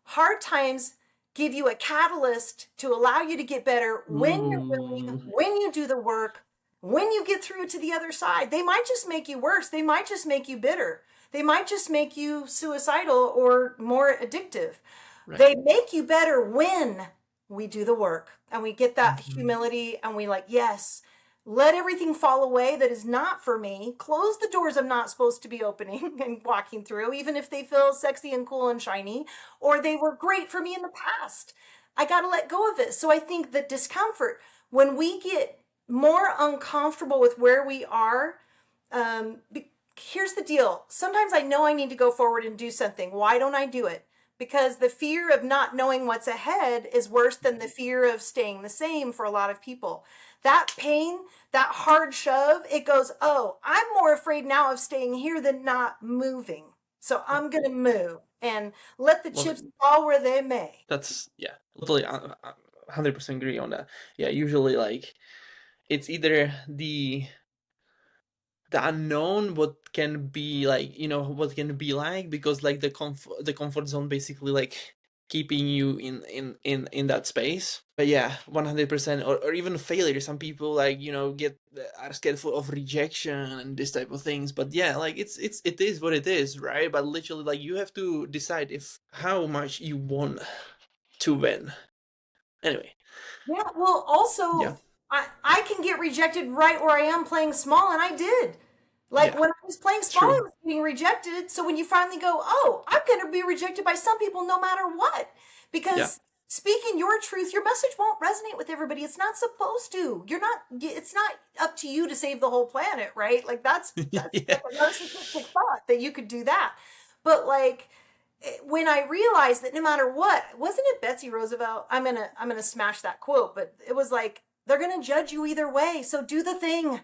Hard times give you a catalyst to allow you to get better when you're willing, Ooh. when you do the work, when you get through to the other side. They might just make you worse. They might just make you bitter. They might just make you suicidal or more addictive. Right. They make you better when we do the work and we get that Mm-hmm. humility and we like, yes, let everything fall away that is not for me. Close the doors I'm not supposed to be opening and walking through, even if they feel sexy and cool and shiny, or they were great for me in the past. I got to let go of it. So I think the discomfort, when we get more uncomfortable with where we are, um, here's the deal. Sometimes I know I need to go forward and do something. Why don't I do it? Because the fear of not knowing what's ahead is worse than the fear of staying the same for a lot of people. That pain, that hard shove, it goes, oh, I'm more afraid now of staying here than not moving. So Yeah. I'm going to move and let the Love it. chips fall where they may. That's yeah. Totally. 100% agree on that. Yeah. Usually, like it's either the unknown, what can be like, what can be like, because like the comfort zone basically like keeping you in that space. But yeah, 100%, or even failure. Some people, like, get are scared of rejection and this type of things. But yeah, like it is what it is, right? But literally, like, you have to decide if how much you want to win. Anyway, Yeah, well, yeah, also, I can get rejected right where I am playing small, and I did. Like yeah, when I was playing small, I true, was getting rejected. So when you finally go, oh, I'm going to be rejected by some people no matter what, yeah, because speaking your truth, your message won't resonate with everybody. It's not supposed to. You're not. It's not up to you to save the whole planet, right? Like that's yeah, like a narcissistic thought that you could do that. But like when I realized that no matter what, wasn't it Betsy Roosevelt? I'm gonna smash that quote, but it was like they're gonna judge you either way, so do the thing,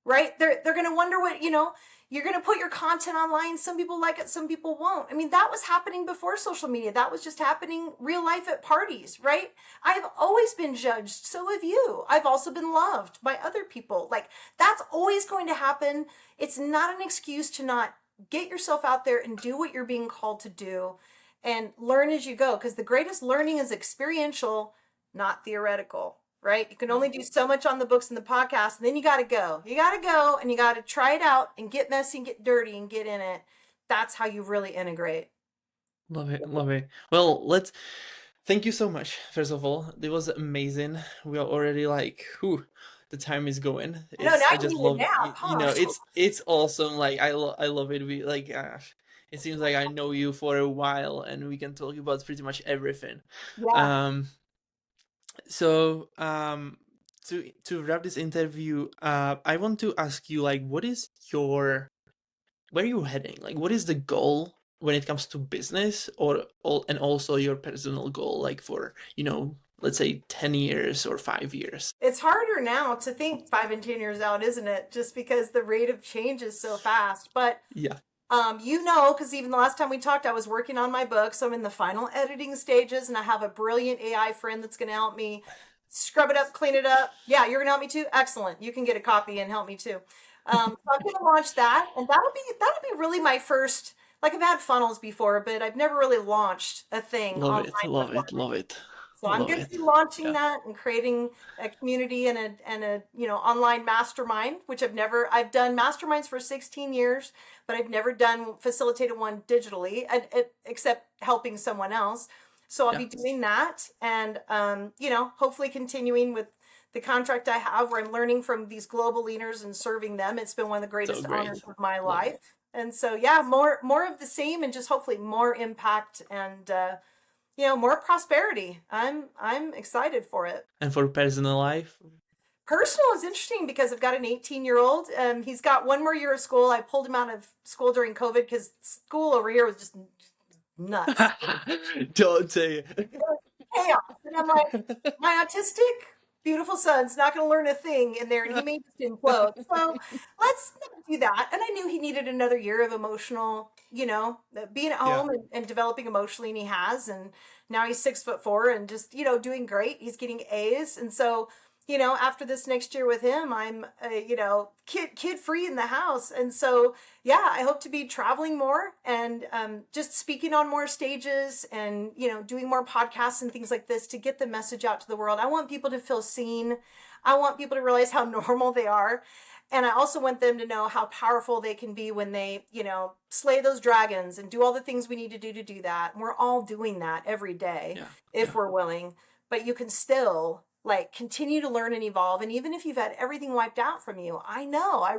right? They're gonna wonder what You're gonna put your content online. Some people like it, some people won't. I mean, that was happening before social media. That was just happening real life at parties, right? I've always been judged. So have you. I've also been loved by other people. Like that's always going to happen. It's not an excuse to not get yourself out there and do what you're being called to do and learn as you go, because the greatest learning is experiential, not theoretical, right? You can only do so much on the books and the podcast, and then you got to go. You got to go and you got to try it out and get messy and get dirty and get in it. That's how you really integrate. love it, love it. Well, let's thank you so much. First of all, it was amazing. We are already like, whew, the time is going. I know now I you just need a love, nap, huh? it's awesome. Like I love it. We like, it seems like I know you for a while, and we can talk about pretty much everything. Yeah. Um, so to wrap this interview, I want to ask you, like, what is your where are you heading? Like, what is the goal when it comes to business, and also your personal goal, like for, let's say 10 years or 5 years? It's harder now to think 5 and 10 years out, isn't it? Just because the rate of change is so fast. But Yeah, because even the last time we talked, I was working on my book, so I'm in the final editing stages, and I have a brilliant AI friend that's going to help me scrub it up, clean it up. Yeah, you're going to help me too. Excellent. You can get a copy and help me too. So I'm going to launch that, and that'll be really my first. Like I've had funnels before, but I've never really launched a thing love online it, love before. it, love it, So I'm love going to it. be launching Yeah, that and creating a community and a online mastermind, which I've done masterminds for 16 years, but I've never done facilitated one digitally, except helping someone else. So I'll yeah, be doing that, and hopefully continuing with the contract I have, where I'm learning from these global leaders and serving them. It's been one of the so greatest honors great. of my Love life, it. and so yeah, more of the same, and just hopefully more impact and more prosperity. I'm excited for it. And for personal life? Personal is interesting because I've got an 18-year-old. He's got one more year of school. I pulled him out of school during COVID because school over here was just nuts. Don't say It was chaos. And I'm like, my autistic, beautiful son's not going to learn a thing in there, and he may just implode. So let's not do that. And I knew he needed another year of emotional, being at Yeah, home and developing emotionally, and he has. And now he's 6'4" and just, doing great. He's getting A's. And so, after this next year with him, I'm, kid free in the house. And so, yeah, I hope to be traveling more and just speaking on more stages and, doing more podcasts and things like this to get the message out to the world. I want people to feel seen. I want people to realize how normal they are. And I also want them to know how powerful they can be when they, slay those dragons and do all the things we need to do that. And we're all doing that every day yeah, if yeah. we're willing. But you can still like continue to learn and evolve. And even if you've had everything wiped out from you, I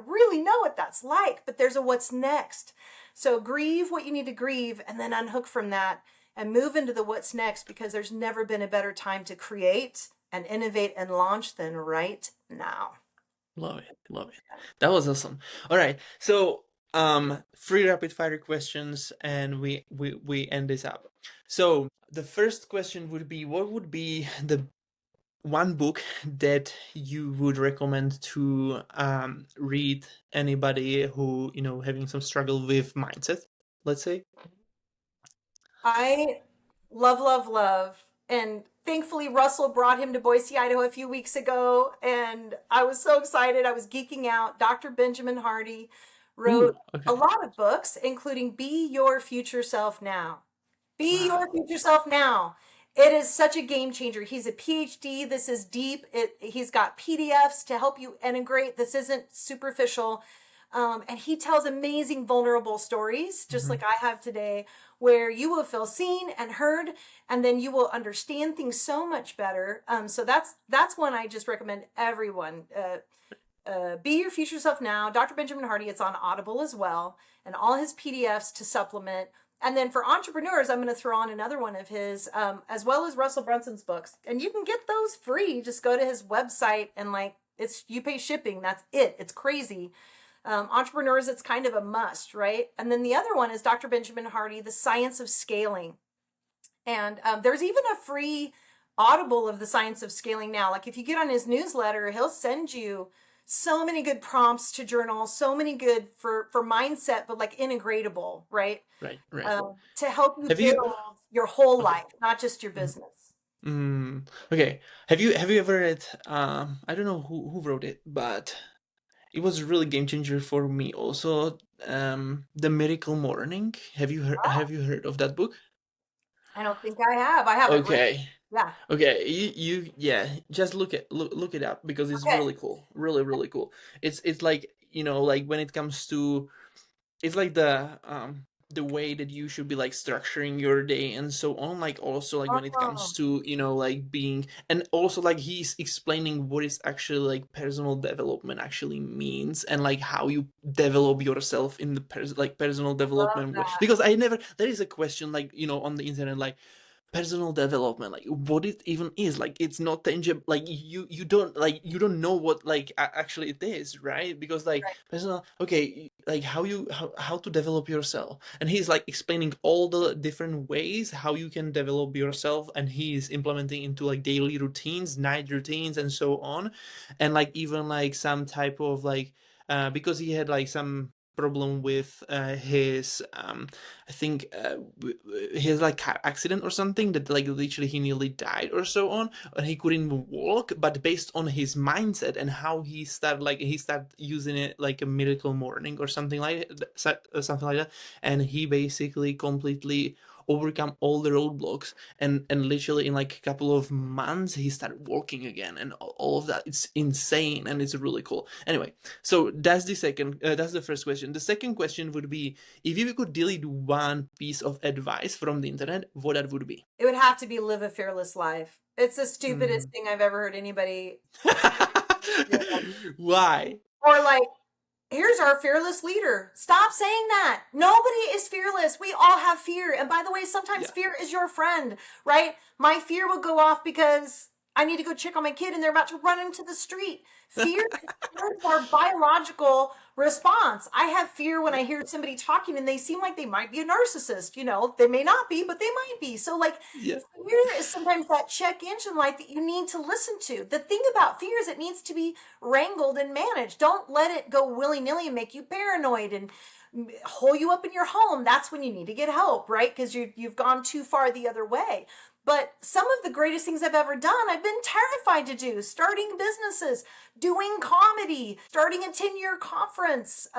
really know what that's like, but there's a what's next. So grieve what you need to grieve and then unhook from that and move into the what's next, because there's never been a better time to create and innovate and launch than right now. Love it, love it. That was awesome. All right, so three rapid fire questions, and we end this up. So the first question would be, what would be the one book that you would recommend to read anybody who, having some struggle with mindset, let's say? I love, love, love. And thankfully, Russell brought him to Boise, Idaho a few weeks ago. And I was so excited. I was geeking out. Dr. Benjamin Hardy wrote Ooh, okay. a lot of books, including Be Your Future Self Now. Be Wow. your future self now. It is such a game changer. He's a PhD. This is deep. He's got PDFs to help you integrate. This isn't superficial. And he tells amazing, vulnerable stories, just Mhm. like I have today, where you will feel seen and heard, and then you will understand things so much better. So that's one I just recommend everyone. Be Your Future Self Now, Dr. Benjamin Hardy. It's on Audible as well, and all his PDFs to supplement. And then for entrepreneurs, I'm going to throw on another one of his, as well as Russell Brunson's books. And you can get those free. Just go to his website and you pay shipping. That's it. It's crazy. Entrepreneurs, it's kind of a must, right? And then the other one is Dr. Benjamin Hardy, The Science of Scaling. And there's even a free Audible of The Science of Scaling now. Like if you get on his newsletter, he'll send you so many good prompts to journal, so many good for mindset, but like integratable, right? Right, right. To help you Have you? build your whole Okay. life, not just your Mhm. business. Okay. Have you ever read? I don't know who wrote it, but it was a really game changer for me. Also, The Miracle Morning. Have you heard of that book? I don't think I have. I haven't read. Okay. Yeah. Okay, yeah, just look it up because it's Okay. really cool. Really cool. It's like, like when it comes to, it's like the way that you should be like structuring your day and so on, like also like when it comes Oh, to, like being, and also like he's explaining what is actually like personal development actually means, and like how you develop yourself in the personal love development way. that. Because I never, there is a question like, on the internet, like personal development, like what it even is, like it's not tangible, like you don't know what like actually it is, right? Because like Right. personal, okay, like how to develop yourself, and he's like explaining all the different ways how you can develop yourself, and he's implementing into like daily routines, night routines, and so on. And like even like some type of like, because he had like some problem with his I think his like car accident or something, that like literally he nearly died or so on, and he couldn't even walk. But based on his mindset and how he started using it like a miracle morning or something like that, and he basically completely overcome all the roadblocks, and literally in like a couple of months he started walking again, and all of that. It's insane, and it's really cool. Anyway, so that's the first question. The second question would be, if you could delete one piece of advice from the internet, what that would be? It would have to be live a fearless life. It's the stupidest Mm. thing I've ever heard anybody. Why? Or like, here's our fearless leader. Stop saying that. Nobody is fearless. We all have fear. And by the way, sometimes Yeah. fear is your friend, right? My fear will go off because I need to go check on my kid and they're about to run into the street. Fear is our biological response. I have fear when Yeah. I hear somebody talking and they seem like they might be a narcissist. They may not be, but they might be. So, like, Yeah. fear is sometimes that check engine light that you need to listen to. The thing about fear is it needs to be wrangled and managed. Don't let it go willy nilly and make you paranoid and hole you up in your home. That's when you need to get help, right? Because you've gone too far the other way. But some of the greatest things I've ever done, I've been terrified to do. Starting businesses, doing comedy, starting a 10-year conference.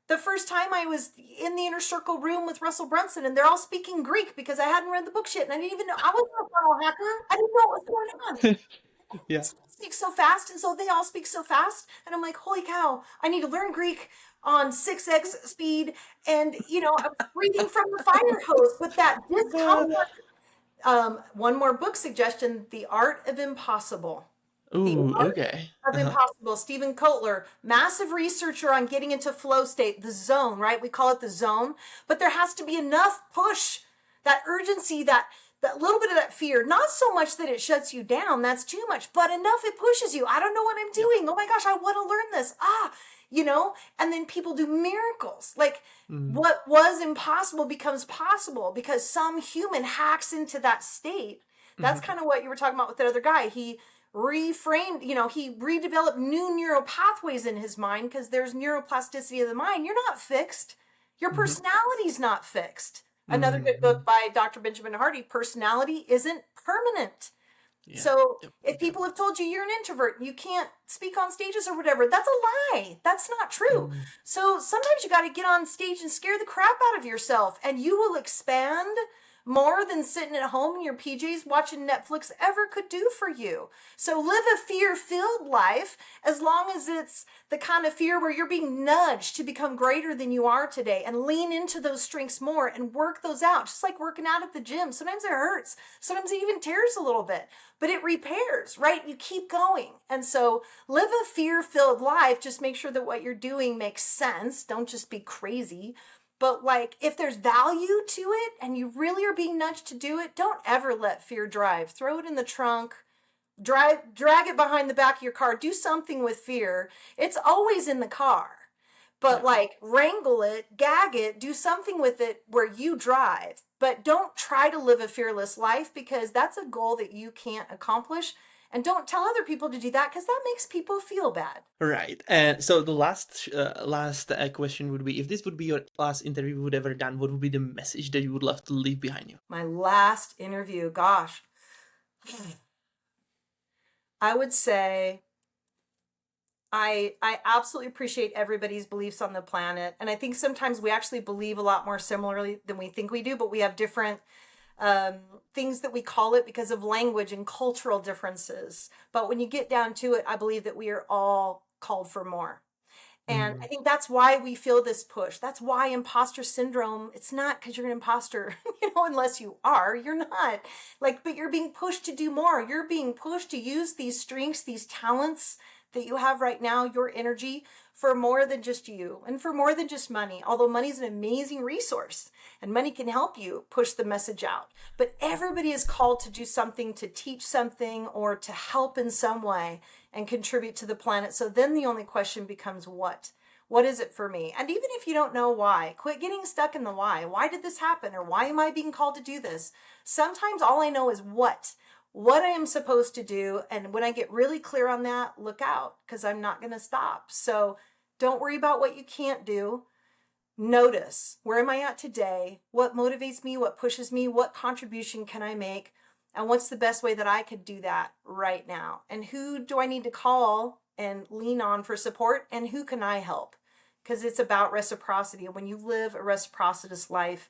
The first time I was in the inner circle room with Russell Brunson, and they're all speaking Greek because I hadn't read the book yet, and I didn't even know. I wasn't a funnel hacker. I didn't know what was going on. Yeah. Speak so fast, and so they all speak so fast, and I'm like, holy cow, I need to learn Greek on 6x speed. And I was breathing from the fire hose, but that discomfort. One more book suggestion: The Art of Impossible. The Ooh, Art okay. of Impossible. Stephen Kotler, massive researcher on getting into flow state, the zone, right? We call it the zone, but there has to be enough push, that urgency, that little bit of that fear, not so much that it shuts you down, that's too much, but enough it pushes you. I don't know what I'm Yep. doing. Oh my gosh, I want to learn this. And then people do miracles. Like Mm. what was impossible becomes possible because some human hacks into that state. That's Mhm. kind of what you were talking about with that other guy. He reframed, he redeveloped new neural pathways in his mind because there's neuroplasticity of the mind. You're not fixed. Your Mhm. personality's not fixed. Another good book Mhm. by Dr. Benjamin Hardy, Personality Isn't Permanent. Yeah. So Yep. if Yep. people have told you you're an introvert, you can't speak on stages or whatever, that's a lie. That's not true. Mm. So sometimes you got to get on stage and scare the crap out of yourself, and you will expand more than sitting at home in your PJs watching Netflix ever could do for you. So live a fear-filled life, as long as it's the kind of fear where you're being nudged to become greater than you are today, and lean into those strengths more and work those out, just like working out at the gym. Sometimes it hurts. Sometimes it even tears a little bit, but it repairs, right? You keep going. And so live a fear-filled life. Just make sure that what you're doing makes sense. Don't just be crazy. But like, if there's value to it and you really are being nudged to do it, don't ever let fear drive. Throw it in the trunk, drag it behind the back of your car, do something with fear. It's always in the car. But Yeah. like, wrangle it, gag it, do something with it where you drive. But don't try to live a fearless life, because that's a goal that you can't accomplish. And don't tell other people to do that, because that makes people feel bad. Right. And so the last question would be, if this would be your last interview you would ever done, what would be the message that you would love to leave behind you? My last interview, gosh, I would say I absolutely appreciate everybody's beliefs on the planet. And I think sometimes we actually believe a lot more similarly than we think we do, but we have different things that we call it because of language and cultural differences. But when you get down to it, I believe that we are all called for more. And I Mm. think that's why we feel this push. That's why imposter syndrome, it's not because you're an imposter, unless you are, you're not. Like, but you're being pushed to do more. You're being pushed to use these strengths, these talents that you have right now, your energy, for more than just you and for more than just money. Although money is an amazing resource and money can help you push the message out. But everybody is called to do something, to teach something, or to help in some way and contribute to the planet. So then the only question becomes what? What is it for me? And even if you don't know why, quit getting stuck in the why. Why did this happen? Or why am I being called to do this? Sometimes all I know is what I am supposed to do. And when I get really clear on that, look out, because I'm not going to stop. So don't worry about what you can't do. Notice, where am I at today? What motivates me? What pushes me? What contribution can I make? And what's the best way that I could do that right now? And who do I need to call and lean on for support? And who can I help? Because it's about reciprocity. And when you live a reciprocitous life,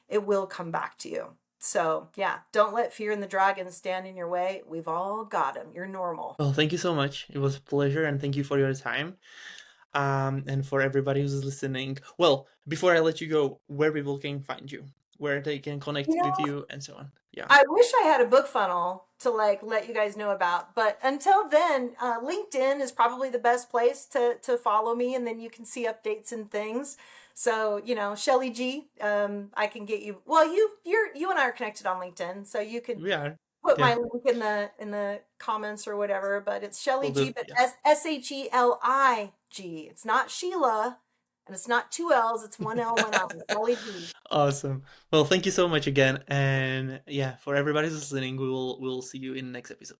it will come back to you. So yeah, don't let fear and the dragon stand in your way. We've all got them. You're normal. Well, thank you so much. It was a pleasure, and thank you for your time. And for everybody who's listening. Well, before I let you go, where people can find you, where they can You connect with know, you, and so on. Yeah. I wish I had a book funnel to like let you guys know about, but until then, LinkedIn is probably the best place to follow me, and then you can see updates and things. So Sheli G, I can get you. Well, you and I are connected on LinkedIn, so you could We are. put Yeah. my link in the comments or whatever. But it's We'll Sheli G, do. but Yeah. Sheli. It's not Sheila, and it's not two L's. It's one L, one L. Sheli G. Awesome. Well, thank you so much again. And yeah, for everybody who's listening, we'll see you in the next episode.